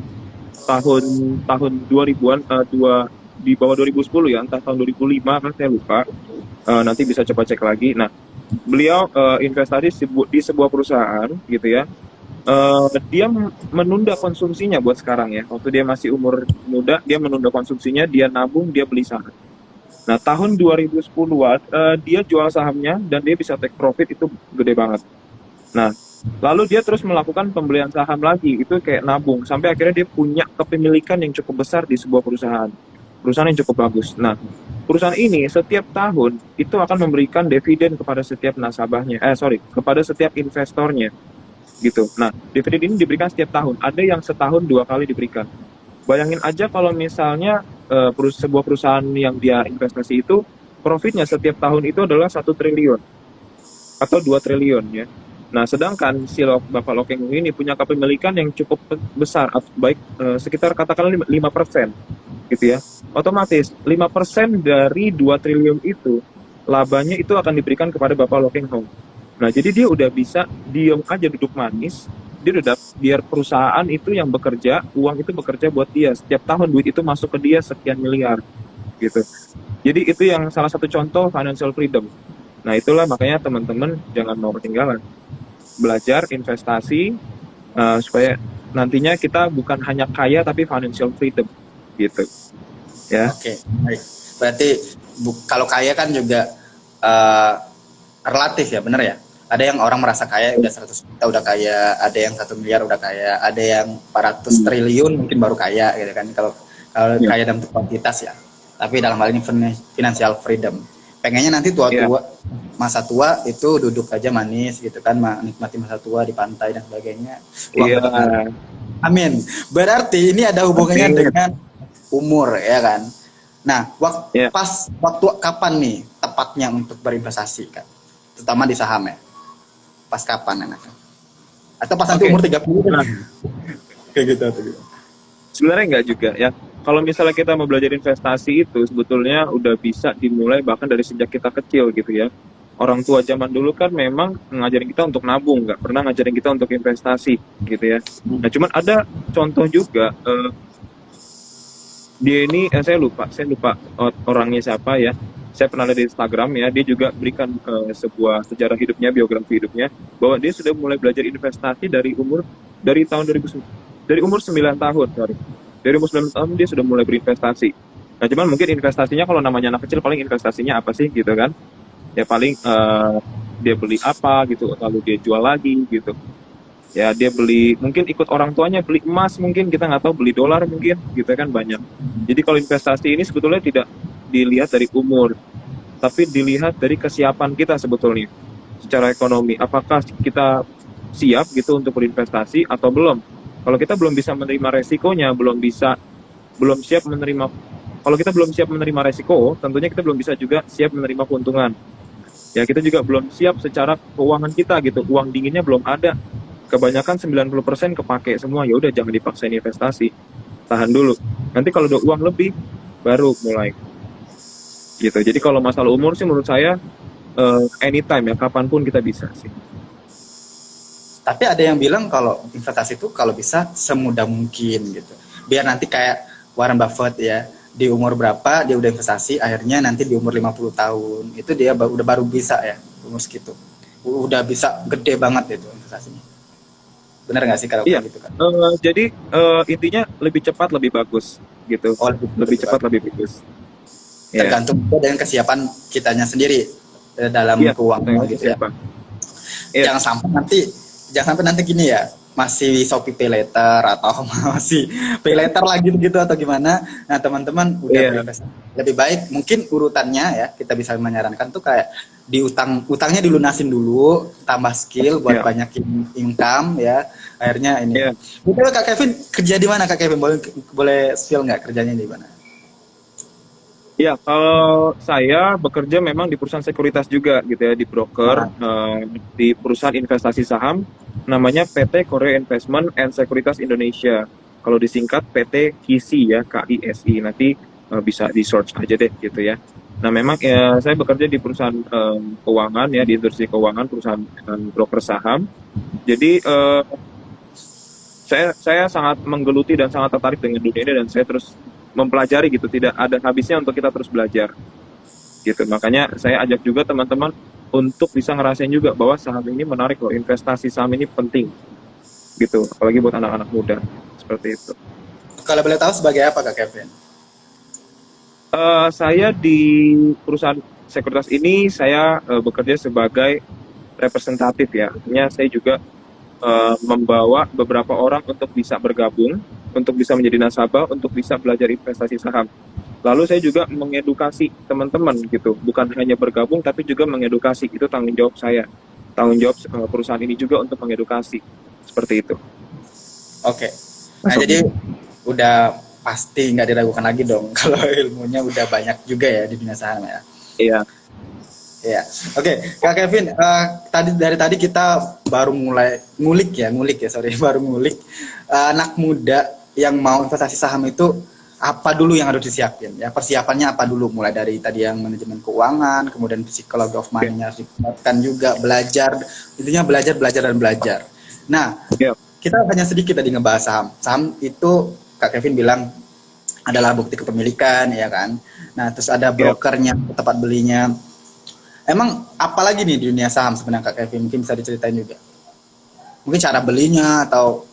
tahun tahun 2000-an di bawah 2010 ya, entah tahun 2005 kan saya lupa. Nanti bisa coba cek lagi. Nah, beliau investasi di sebuah perusahaan gitu ya. Dia menunda konsumsinya buat sekarang ya. Waktu dia masih umur muda, dia menunda konsumsinya, dia nabung, dia beli saham. Nah, tahun 2010-an dia jual sahamnya dan dia bisa take profit itu gede banget. Nah, lalu dia terus melakukan pembelian saham lagi, itu kayak nabung, sampai akhirnya dia punya kepemilikan yang cukup besar di sebuah perusahaan yang cukup bagus. Nah, perusahaan ini setiap tahun itu akan memberikan dividen kepada setiap nasabahnya, kepada setiap investornya, gitu. Nah, dividen ini diberikan setiap tahun, ada yang setahun 2 kali diberikan. Bayangin aja kalau misalnya sebuah perusahaan yang dia investasi itu, profitnya setiap tahun itu adalah 1 triliun atau 2 triliun ya. Nah, sedangkan si Bapak Lokeng ini punya kepemilikan yang cukup besar, baik sekitar katakanlah 5% gitu ya. Otomatis 5% dari 2 triliun itu, labanya itu akan diberikan kepada Bapak Lokeng Hong. Nah, jadi dia udah bisa diem aja duduk manis, dia udah biar perusahaan itu yang bekerja, uang itu bekerja buat dia. Setiap tahun duit itu masuk ke dia sekian miliar gitu. Jadi itu yang salah satu contoh financial freedom. Nah, itulah makanya teman-teman jangan mau ketinggalan. Belajar investasi supaya nantinya kita bukan hanya kaya tapi financial freedom gitu ya.
Oke, baik. Berarti kalau kaya kan juga eh, relatif ya, bener ya? Ada yang orang merasa kaya udah 100 juta udah kaya, ada yang 1 miliar udah kaya, ada yang 400 triliun mungkin baru kaya gitu kan. Kalau kalau
Ya.
kaya dalam kuantitas ya. Tapi dalam hal ini financial freedom. Pengennya nanti
Ya.
tua-tua, masa tua itu duduk aja manis gitu kan, menikmati masa tua di pantai dan sebagainya. Uang
Iya.
tetap ngalir. Amin. Berarti ini ada hubungannya
Amin.
dengan umur ya kan. Nah,
Ya.
waktu kapan nih tepatnya untuk berinvestasi kan? Terutama di saham ya. Pas kapan enaknya? Atau pas nanti
Oke.
umur 30 kan?
Nah,
Kayak gitu atau gitu.
sebenarnya enggak juga ya. Kalau misalnya kita mau belajar investasi itu sebetulnya udah bisa dimulai bahkan dari sejak kita kecil gitu ya. Orang tua zaman dulu kan memang ngajarin kita untuk nabung, nggak pernah ngajarin kita untuk investasi gitu ya. Nah, cuman ada contoh juga dia ini saya lupa orangnya siapa ya. Saya pernah lihat di Instagram ya, dia juga berikan sebuah sejarah hidupnya, biografi hidupnya, bahwa dia sudah mulai belajar investasi dari tahun 2000, dari umur 9 tahun, sorry. Dari umur 9 tahun dia sudah mulai berinvestasi. Nah, cuman mungkin investasinya kalau namanya anak kecil paling investasinya apa sih gitu kan? Ya paling dia beli apa gitu, lalu dia jual lagi gitu. Ya dia beli, mungkin ikut orang tuanya beli emas, mungkin kita nggak tahu, beli dolar mungkin gitu kan, banyak. Jadi kalau investasi ini sebetulnya tidak dilihat dari umur, tapi dilihat dari kesiapan kita sebetulnya secara ekonomi. Apakah kita siap gitu untuk berinvestasi atau belum? Kalau kita belum bisa menerima resikonya, belum siap menerima. Kalau kita belum siap menerima resiko, tentunya kita belum bisa juga siap menerima keuntungan. Ya kita juga belum siap secara keuangan kita gitu. Uang dinginnya belum ada. Kebanyakan 90% kepake semua, ya udah jangan dipaksain investasi. Tahan dulu. Nanti kalau udah uang lebih baru mulai. Gitu. Jadi kalau masalah umur sih menurut saya anytime ya, kapanpun kita bisa sih.
Tapi ada yang bilang kalau investasi itu kalau bisa semudah mungkin gitu. Biar nanti kayak Warren Buffett ya, di umur berapa dia udah investasi, akhirnya nanti di umur 50 tahun itu dia udah baru bisa ya, umur segitu. Udah bisa gede banget itu investasinya. Bener nggak sih kalau
Iya.
kayak gitu kan?
Jadi intinya lebih cepat lebih bagus gitu.
Oh,
Lebih
lebih
cepat
bagus.
lebih bagus. Iya.
Tergantung juga dengan kesiapan kitanya sendiri dalam
Iya.
keuangan gitu ya.
Siapa? Iya.
Jangan sampai nanti gini ya, masih Shopee Pay Later atau masih Pay Later lagi gitu atau gimana. Nah, teman-teman udah
Iya.
berinvestasi. Lebih baik mungkin urutannya ya, kita bisa menyarankan tuh kayak utangnya dilunasin dulu, tambah skill buat
Iya.
banyakin income ya. Akhirnya ini.
Iya.
Betul, Kak Kevin kerja di mana Kak Kevin? Boleh spill nggak kerjanya di mana?
Ya, kalau saya bekerja memang di perusahaan sekuritas juga gitu ya, di broker, di perusahaan investasi saham, namanya PT Korea Investment and Sekuritas Indonesia. Kalau disingkat PT KISI ya, KISI. Nanti bisa di search aja deh gitu ya. Nah, memang saya bekerja di perusahaan keuangan ya, di industri keuangan, perusahaan broker saham. Jadi saya sangat menggeluti dan sangat tertarik dengan dunia ini, dan saya terus mempelajari gitu. Tidak ada habisnya untuk kita terus belajar gitu. Makanya saya ajak juga teman-teman untuk bisa ngerasain juga bahwa saham ini menarik loh, investasi saham ini penting gitu, apalagi buat anak-anak muda seperti itu.
Kalau boleh tahu sebagai apa Kak Kevin?
Saya di perusahaan sekuritas ini saya bekerja sebagai representatif ya. Artinya saya juga membawa beberapa orang untuk bisa bergabung, untuk bisa menjadi nasabah, untuk bisa belajar investasi saham. Lalu saya juga mengedukasi teman-teman gitu, bukan hanya bergabung tapi juga mengedukasi. Itu tanggung jawab saya, tanggung jawab perusahaan ini juga untuk mengedukasi seperti itu.
Oke. Nah,
Masuk.
jadi udah pasti nggak diragukan lagi dong kalau ilmunya udah banyak juga ya di dunia saham ya.
Iya,
Iya. Oke, Kak Kevin, dari tadi kita baru mulai ngulik ya, sorry, baru ngulik anak muda yang mau investasi saham itu apa dulu yang harus disiapin ya, persiapannya apa dulu, mulai dari tadi yang manajemen keuangan, kemudian psikologi of money-nya harus dikuatkan juga, belajar, intinya belajar, belajar dan belajar. Nah,
iya,
kita hanya sedikit tadi ngebahas saham. Saham itu Kak Kevin bilang adalah bukti kepemilikan ya kan. Nah, terus ada
iya.
brokernya, tempat belinya. Emang apalagi nih di dunia saham sebenarnya Kak Kevin? Mungkin bisa diceritain juga. Mungkin cara belinya atau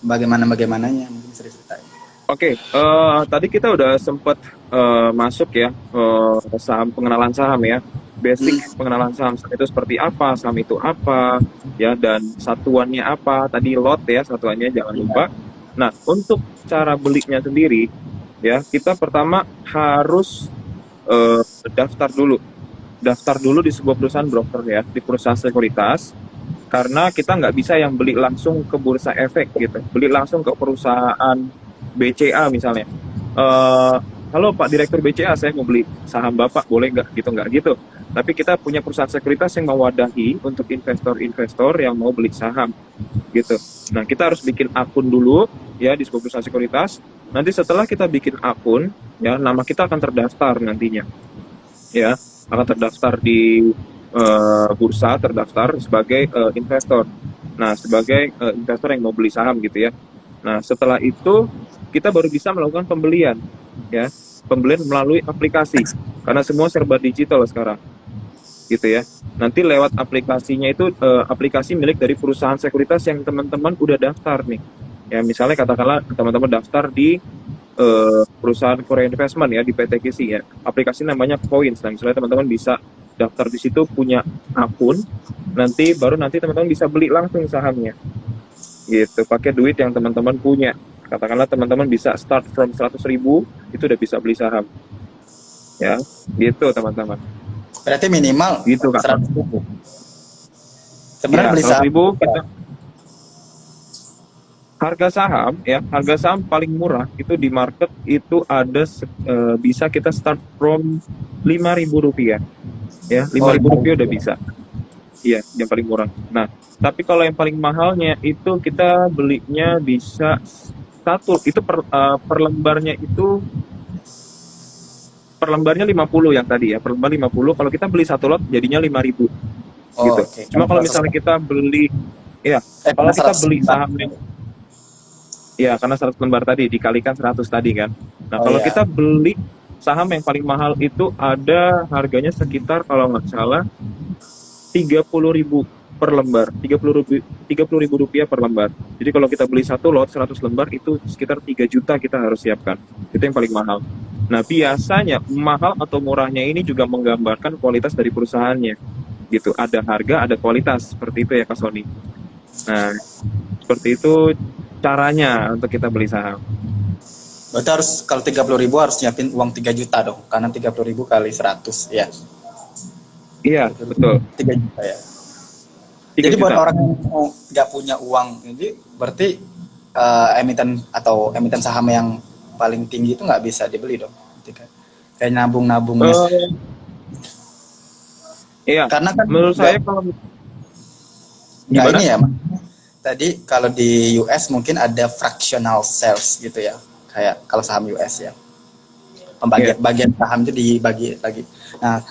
bagaimananya mungkin bisa diceritain.
Oke, tadi kita udah sempat masuk ya saham, pengenalan saham ya, basic pengenalan saham. Saham itu seperti apa, saham itu apa, ya, dan satuannya apa. Tadi lot ya, satuannya jangan lupa. Nah, untuk cara belinya sendiri, ya, kita pertama harus daftar dulu. Daftar dulu di sebuah perusahaan broker ya, di perusahaan sekuritas. Karena kita nggak bisa yang beli langsung ke bursa efek gitu, beli langsung ke perusahaan BCA misalnya. Halo Pak Direktur BCA, saya mau beli saham Bapak, boleh nggak gitu. Tapi kita punya perusahaan sekuritas yang mewadahi untuk investor-investor yang mau beli saham gitu. Nah, kita harus bikin akun dulu ya di sebuah perusahaan sekuritas. Nanti setelah kita bikin akun, ya, nama kita akan terdaftar nantinya, ya, akan terdaftar di bursa, terdaftar sebagai investor. Nah, sebagai investor yang mau beli saham gitu ya. Nah, setelah itu kita baru bisa melakukan pembelian, ya, pembelian melalui aplikasi, karena semua serba digital sekarang, gitu ya. Nanti lewat aplikasinya itu aplikasi milik dari perusahaan sekuritas yang teman-teman udah daftar nih. Ya, misalnya katakanlah teman-teman daftar di perusahaan Korea Investment ya, di PT KISI ya. Aplikasi namanya Coins. Nah, misalnya teman-teman bisa daftar di situ, punya akun, nanti teman-teman bisa beli langsung sahamnya gitu, pakai duit yang teman-teman punya. Katakanlah teman-teman bisa start from 100.000, itu udah bisa beli saham ya, gitu teman-teman.
Berarti minimal
Gitu Kak.
100.000. Sebenarnya
Ya,
beli
100.000
saham
kita. Harga saham ya, harga saham paling murah itu di market itu ada bisa kita start from Rp5.000 ya, Rp5.000 udah bisa. Iya, yang paling murah. Nah, tapi kalau yang paling mahalnya itu kita belinya bisa satu, itu per lembarnya itu, per lembarnya 50 yang tadi ya, per lembar 50. Kalau kita beli satu lot jadinya 5.000 gitu.
Oke.
Cuma kalau misalnya kita beli, ya, kalau
karena
kita
100
beli
lembar.
saham yang, ya, karena 100 lembar tadi dikalikan 100 tadi kan. Nah,
Oh
kalau
ya.
kita beli saham yang paling mahal itu ada harganya sekitar kalau nggak salah 30.000 per lembar, 30.000 rupiah per lembar. Jadi kalau kita beli satu lot 100 lembar itu sekitar 3 juta kita harus siapkan. Itu yang paling mahal. Nah, biasanya mahal atau murahnya ini juga menggambarkan kualitas dari perusahaannya. Gitu. Ada harga, ada kualitas. Seperti itu ya Kak Sony. Nah, seperti itu caranya untuk kita beli saham.
Berarti harus, kalau 30.000 harus nyiapin uang 3 juta dong, karena 30.000 kali 100 ya.
Iya, betul.
3 juta ya.
3
Jadi buat
juta.
orang yang nggak punya uang ini, berarti emiten saham yang paling tinggi itu nggak bisa dibeli dong. Kayak nabung-nabungnya.
Iya,
Karena kan
menurut saya kalau
nggak
gimana?
ini ya, Mas. Tadi kalau di US mungkin ada fractional shares gitu ya, kayak kalau saham US ya,
Iya,
pembagian bagian saham itu dibagi lagi. Nah,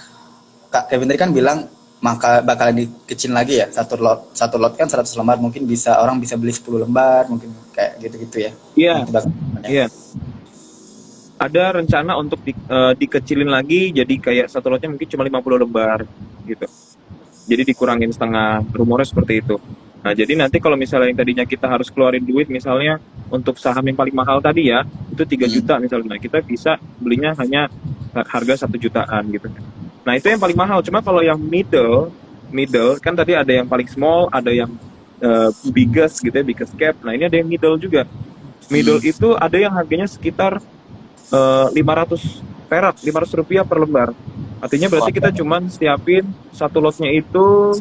Kak Kevin tadi kan bilang maka bakalan dikecil lagi ya, satu lot kan 100 lembar, mungkin bisa orang bisa beli 10 lembar mungkin kayak gitu-gitu ya.
iya,
Nanti bagaimana ya.
iya. Ada rencana untuk dikecilin lagi, jadi kayak satu lotnya mungkin cuma 50 lembar gitu. Jadi dikurangin setengah, rumornya seperti itu. Nah, jadi nanti kalau misalnya yang tadinya kita harus keluarin duit misalnya untuk saham yang paling mahal tadi ya, itu 3
Hmm.
juta misalnya. Nah, kita bisa belinya hanya harga 1 jutaan gitu. Nah, itu yang paling mahal. Cuma kalau yang middle kan tadi ada yang paling small, ada yang biggest gitu ya, biggest cap. Nah, ini ada yang middle juga. Middle
Hmm.
itu ada yang harganya sekitar 500 perak, 500 rupiah per lembar. Artinya
Wah.
berarti kita cuman siapin satu lotnya itu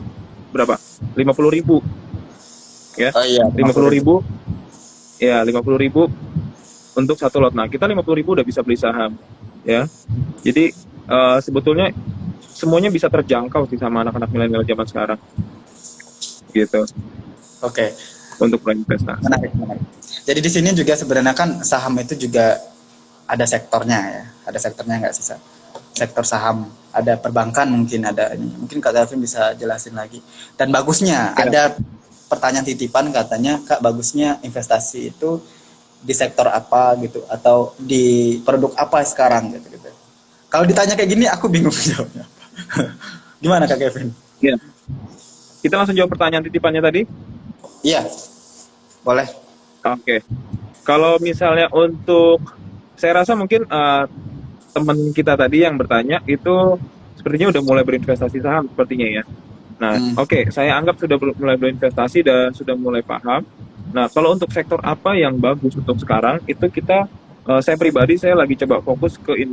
berapa? 50.000 ya.
Oh iya,
50.000 ya, 50.000 untuk satu lot. Nah, kita 50.000 udah bisa beli saham ya. Jadi sebetulnya semuanya bisa terjangkau sih sama anak-anak milenial zaman sekarang gitu
Oke,
untuk berinvestasi.
menarik, menarik. Jadi di sini juga sebenarnya kan saham itu juga ada sektornya ya, ada sektornya nggak sih, sektor saham, ada perbankan, mungkin ada ini, mungkin Kak Davin bisa jelasin lagi. Dan bagusnya
Ya,
ada pertanyaan titipan, katanya Kak, bagusnya investasi itu di sektor apa gitu, atau di produk apa sekarang gitu gitu. Kalau ditanya kayak gini aku bingung jawabnya. Gimana Kak Kevin?
ya. Kita langsung jawab pertanyaan titipannya tadi.
Iya, boleh.
Oke. Kalau misalnya untuk, saya rasa mungkin teman kita tadi yang bertanya itu sepertinya udah mulai berinvestasi saham sepertinya ya. Nah,
Hmm.
oke, saya anggap sudah mulai berinvestasi dan sudah mulai paham. Nah, kalau untuk sektor apa yang bagus untuk sekarang itu kita, saya pribadi saya lagi coba fokus ke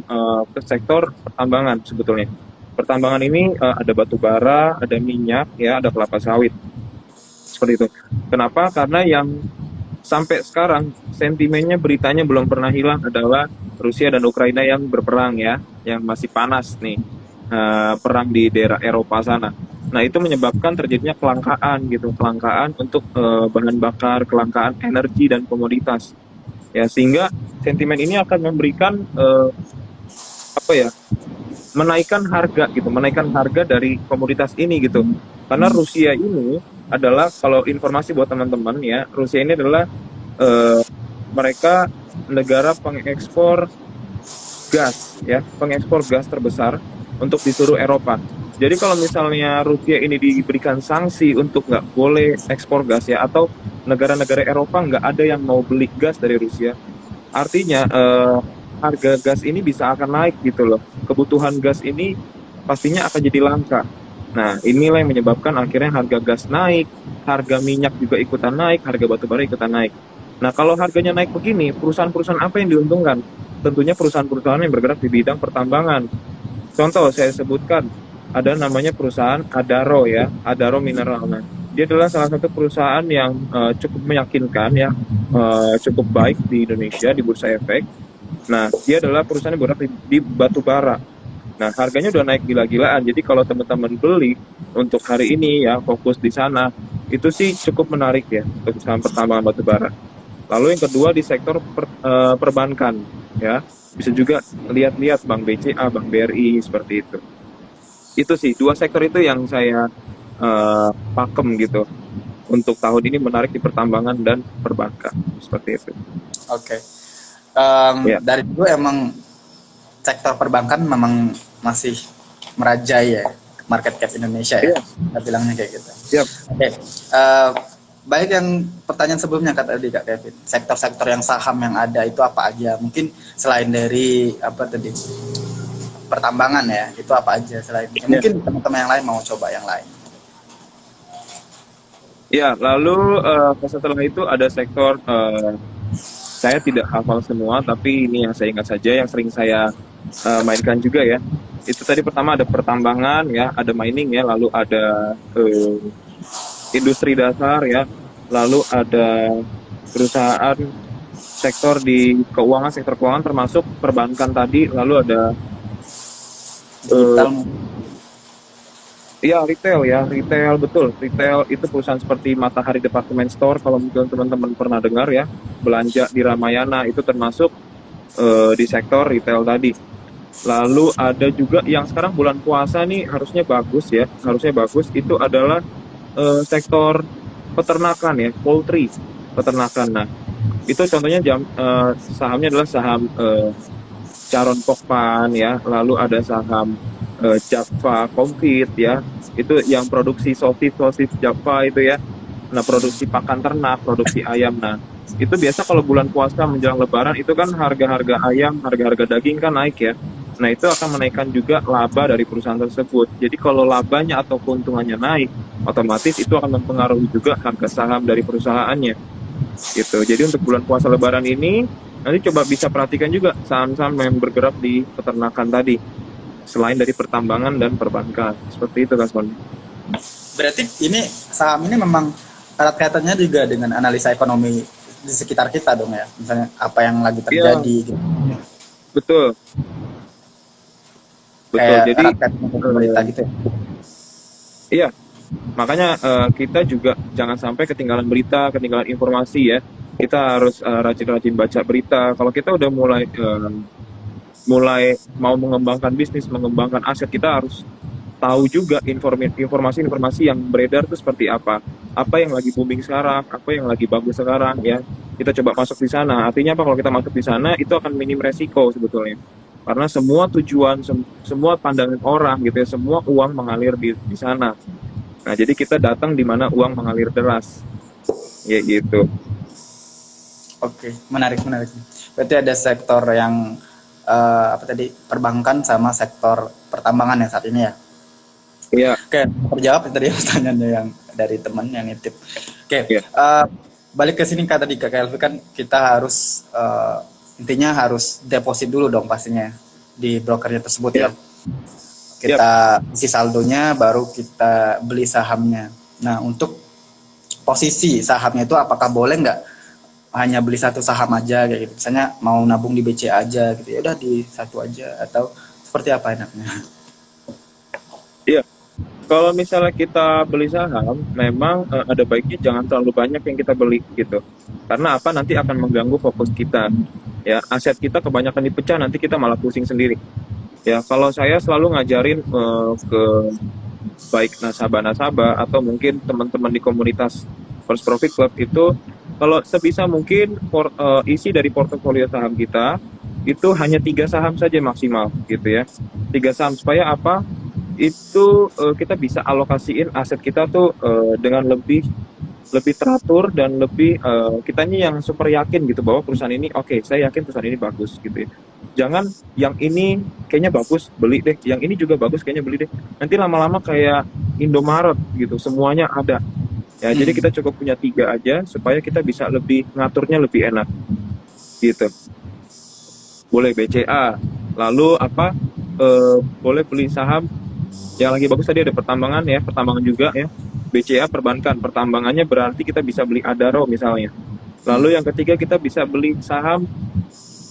sektor pertambangan sebetulnya. Pertambangan ini ada batu bara, ada minyak, ya, ada kelapa sawit seperti itu. Kenapa? Karena yang sampai sekarang sentimennya, beritanya belum pernah hilang adalah Rusia dan Ukraina yang berperang ya, yang masih panas nih, perang di daerah Eropa sana. Nah, itu menyebabkan terjadinya kelangkaan gitu, kelangkaan untuk bahan bakar, kelangkaan energi dan komoditas. Ya, sehingga sentimen ini akan memberikan apa ya, menaikkan harga gitu, menaikkan harga dari komoditas ini gitu. Karena Rusia ini adalah, kalau informasi buat teman-teman ya, Rusia ini adalah eh, mereka negara pengekspor gas ya, pengekspor gas terbesar untuk di seluruh Eropa. Jadi kalau misalnya Rusia ini diberikan sanksi untuk nggak boleh ekspor gas ya, atau negara-negara Eropa nggak ada yang mau beli gas dari Rusia, artinya harga gas ini bisa akan naik gitu loh. Kebutuhan gas ini pastinya akan jadi langka. Nah, inilah yang menyebabkan akhirnya harga gas naik, harga minyak juga ikutan naik, harga batu bara ikutan naik. Nah, kalau harganya naik begini, perusahaan-perusahaan apa yang diuntungkan? Tentunya perusahaan-perusahaan yang bergerak di bidang pertambangan. Contoh saya sebutkan, ada namanya perusahaan Adaro ya, Adaro Mineral. Nah, dia adalah salah satu perusahaan yang cukup meyakinkan ya, cukup baik di Indonesia di Bursa Efek. Nah, dia adalah perusahaan yang bergerak di batu bara. Nah, harganya udah naik gila-gilaan. Jadi kalau teman-teman beli untuk hari ini ya, fokus di sana, itu sih cukup menarik ya untuk saham pertambangan batu bara. Lalu yang kedua di sektor perbankan ya. Bisa juga lihat-lihat Bank BCA, Bank BRI seperti itu. Itu sih dua sektor itu yang saya pakem gitu. Untuk tahun ini menarik di pertambangan dan perbankan seperti itu.
Oke.
Ya,
Dari dulu emang sektor perbankan memang masih merajai ya market cap Indonesia ya,
iya,
kita bilangnya kayak gitu.
siap.
Oke. Baik, yang pertanyaan sebelumnya kata tadi Kak Kevin, sektor-sektor yang saham yang ada itu apa aja? Mungkin selain dari apa tadi, pertambangan ya, itu apa aja selain? Ya,
Ya.
mungkin teman-teman yang lain mau coba yang lain.
Ya, lalu setelah itu ada sektor, saya tidak hafal semua, tapi ini yang saya ingat saja, yang sering saya mainkan juga ya. Itu tadi pertama ada pertambangan ya, ada mining ya, lalu ada industri dasar ya, lalu ada perusahaan sektor di keuangan, sektor keuangan termasuk perbankan tadi, lalu ada
Digital.
Iya, retail ya, retail betul. Retail itu perusahaan seperti Matahari Department Store, kalau mungkin teman-teman pernah dengar ya, belanja di Ramayana itu termasuk di sektor retail tadi. Lalu ada juga yang sekarang bulan puasa nih harusnya bagus ya, harusnya bagus itu adalah sektor peternakan ya, poultry, peternakan. Nah, itu contohnya sahamnya adalah saham Charon Pokpan ya, lalu ada saham Java Comfit ya, itu yang produksi sosis Java itu ya. Nah, produksi pakan ternak, produksi ayam. Nah, itu biasa kalau bulan puasa menjelang Lebaran itu kan harga-harga ayam, harga-harga daging kan naik ya. Nah, itu akan menaikkan juga laba dari perusahaan tersebut. Jadi kalau labanya atau keuntungannya naik, otomatis itu akan mempengaruhi juga harga saham dari perusahaannya gitu. Jadi untuk bulan puasa Lebaran ini nanti coba bisa perhatikan juga saham-saham yang bergerak di peternakan tadi, selain dari pertambangan dan perbankan. Seperti itu, Kak Sony.
Berarti ini saham ini memang erat kaitannya juga dengan analisa ekonomi di sekitar kita dong ya. Misalnya apa yang lagi
Iya,
terjadi gitu.
betul, betul.
Kayak
Jadi
erat kaitannya dengan berita gitu ya.
iya, makanya kita juga jangan sampai ketinggalan berita, ketinggalan informasi ya. Kita harus rajin-rajin baca berita. Kalau kita udah mulai mau mengembangkan bisnis, mengembangkan aset, kita harus tahu juga informasi-informasi yang beredar itu seperti apa yang lagi booming sekarang, apa yang lagi bagus sekarang ya. Kita coba masuk di sana. Artinya apa, kalau kita masuk di sana itu akan minim resiko sebetulnya. Karena semua tujuan, semua pandangan orang gitu ya, semua uang mengalir di sana. Nah, jadi kita datang di mana uang mengalir deras. Ya gitu.
Oke, menarik menarik. Berarti ada sektor yang apa tadi perbankan sama sektor pertambangan ya saat ini ya.
Iya,
Oke, terjawab tadi pertanyaannya yang dari teman yang nitip. Oke,
iya,
balik ke sini kak tadi kak Elvi kan kita harus intinya harus deposit dulu dong pastinya di brokernya tersebut ya.
iya, iya.
Kita isi saldonya baru kita beli sahamnya. Nah untuk posisi sahamnya itu apakah boleh nggak hanya beli satu saham aja kayak gitu? Misalnya mau nabung di BCA aja gitu ya udah di satu aja atau seperti apa enaknya?
Iya. Kalau misalnya kita beli saham, memang ada baiknya jangan terlalu banyak yang kita beli gitu. Karena apa? Nanti akan mengganggu fokus kita. Ya, aset kita kebanyakan dipecah, nanti kita malah pusing sendiri. Ya, kalau saya selalu ngajarin ke baik nasabah-nasabah atau mungkin teman-teman di komunitas First Profit Club itu, kalau sebisa mungkin isi dari portofolio saham kita itu hanya 3 saham saja maksimal gitu ya. 3 saham supaya apa? Itu kita bisa alokasiin aset kita tuh dengan lebih lebih teratur dan lebih kitanya yang super yakin gitu bahwa perusahaan ini oke, saya yakin perusahaan ini bagus gitu ya. Jangan yang ini kayaknya bagus beli deh, yang ini juga bagus kayaknya beli deh. Nanti lama-lama kayak Indomaret gitu, semuanya ada. Ya, jadi kita cukup punya 3 aja supaya kita bisa lebih ngaturnya lebih enak gitu. Boleh BCA, lalu apa? Boleh beli saham yang lagi bagus tadi ada pertambangan ya, pertambangan juga ya. BCA perbankan, pertambangannya berarti kita bisa beli Adaro misalnya. Lalu yang ketiga kita bisa beli saham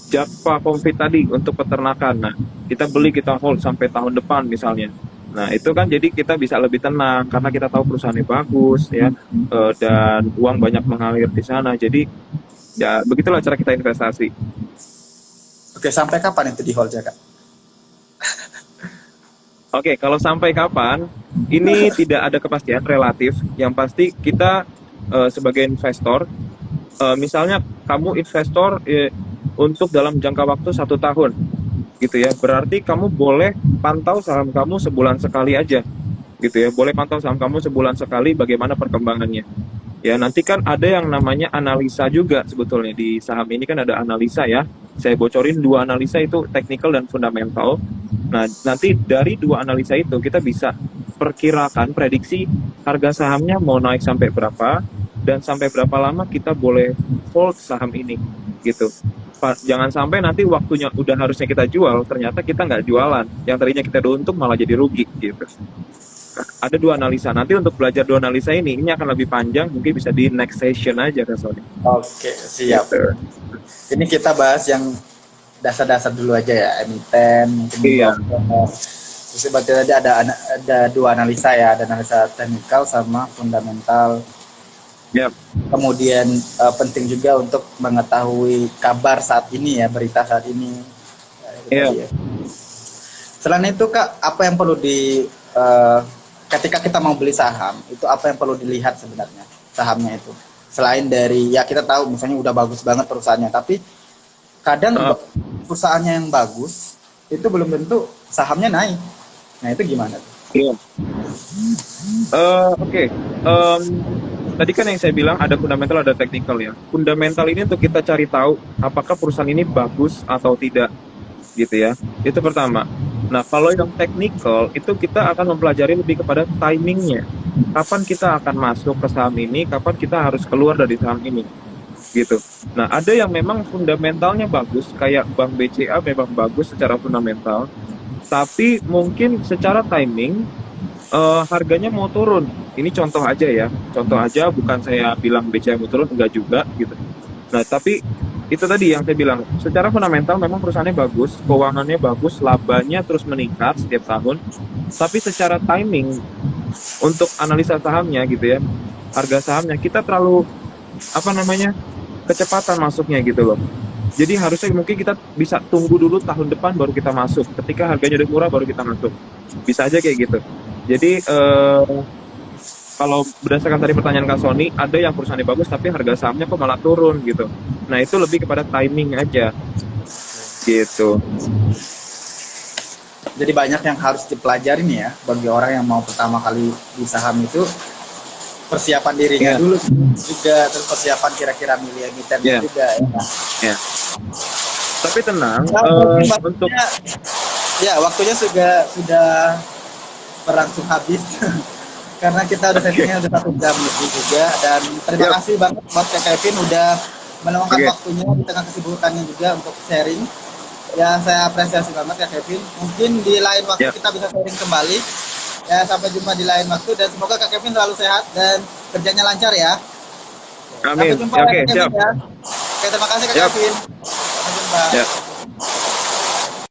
Java Comfit tadi untuk peternakan. Nah, kita beli kita hold sampai tahun depan misalnya. Nah, itu kan jadi kita bisa lebih tenang karena kita tahu perusahaannya bagus ya, dan uang banyak mengalir di sana. Jadi ya begitulah cara kita investasi.
Oke, sampai kapan itu di hold ya kak?
Oke, kalau sampai kapan, ini tidak ada kepastian relatif. Yang pasti kita sebagai investor, misalnya kamu investor untuk dalam jangka waktu 1 tahun, gitu ya. Berarti kamu boleh pantau saham kamu sebulan sekali aja, gitu ya. Boleh pantau saham kamu sebulan sekali bagaimana perkembangannya. Ya, nanti kan ada yang namanya analisa juga sebetulnya di saham ini kan ada analisa ya. Saya bocorin 2 analisa itu technical dan fundamental. Nah, nanti dari 2 analisa itu kita bisa perkirakan prediksi harga sahamnya mau naik sampai berapa dan sampai berapa lama kita boleh hold saham ini gitu. Jangan sampai nanti waktunya udah harusnya kita jual, ternyata kita nggak jualan. Yang tadinya kita udah untung malah jadi rugi gitu. Ada 2 analisa. Nanti untuk belajar 2 analisa ini akan lebih panjang, mungkin bisa di next session aja Kak Sony.
Oke, siap.
Gitu.
Ini kita bahas yang dasar-dasar dulu aja ya, emiten, mungkin
Iya,
broker, terus berarti tadi ada dua analisa ya, ada analisa teknikal sama fundamental.
Ya,
Kemudian penting juga untuk mengetahui kabar saat ini ya, berita saat ini. Ya, itu
iya.
tadi ya. Selain itu Kak, apa yang perlu ketika kita mau beli saham, itu apa yang perlu dilihat sebenarnya sahamnya itu? Selain dari ya kita tahu misalnya udah bagus banget perusahaannya, tapi kadang
Heeh.
perusahaannya yang bagus itu belum tentu sahamnya naik. Nah, itu gimana tuh?
Iya. Oke. Em, Tadi kan yang saya bilang ada fundamental, ada technical ya. Fundamental ini untuk kita cari tahu apakah perusahaan ini bagus atau tidak, gitu ya. Itu pertama. Nah, kalau yang technical itu kita akan mempelajari lebih kepada timingnya. Kapan kita akan masuk ke saham ini, kapan kita harus keluar dari saham ini, gitu. Nah, ada yang memang fundamentalnya bagus, kayak Bank BCA memang bagus secara fundamental, tapi mungkin secara timing harganya mau turun. Ini contoh aja ya, contoh aja, bukan saya bilang BCA mau turun, enggak juga gitu. Nah, tapi itu tadi yang saya bilang, secara fundamental memang perusahaannya bagus, keuangannya bagus, labanya terus meningkat setiap tahun, tapi secara timing untuk analisa sahamnya gitu ya, harga sahamnya kita terlalu apa namanya kecepatan masuknya gitu loh. Jadi harusnya mungkin kita bisa tunggu dulu tahun depan baru kita masuk. Ketika harganya udah murah baru kita masuk. Bisa aja kayak gitu. Jadi kalau berdasarkan tadi pertanyaan Kak Sony, ada yang perusahaannya bagus tapi harga sahamnya kok malah turun gitu. Nah, itu lebih kepada timing aja gitu.
Jadi banyak yang harus dipelajari nih ya bagi orang yang mau pertama kali di saham itu, persiapan dirinya
Ya,
dulu juga, terus persiapan kira-kira milih emitennya
ya,
juga ya.
ya. Tapi tenang,
Nah, mungkin
untuk
waktunya sudah berangsur habis karena kita udah
oke,
sesinya udah 1 jam lebih juga, dan terima
siap.
kasih banget buat Kak Kevin udah meluangkan
Oke,
waktunya di tengah kesibukannya juga untuk sharing. Ya, saya apresiasi banget ya Kevin. Mungkin di lain waktu
ya.
kita bisa sharing kembali. Ya, sampai jumpa di lain waktu dan semoga Kak Kevin selalu sehat dan kerjanya lancar ya. Sampai
Amin.
jumpa
Ya,
ya
oke,
Kak Kevin
siap.
ya. Oke, terima kasih Kak
Siap.
Kevin. Sampai jumpa.
Ya.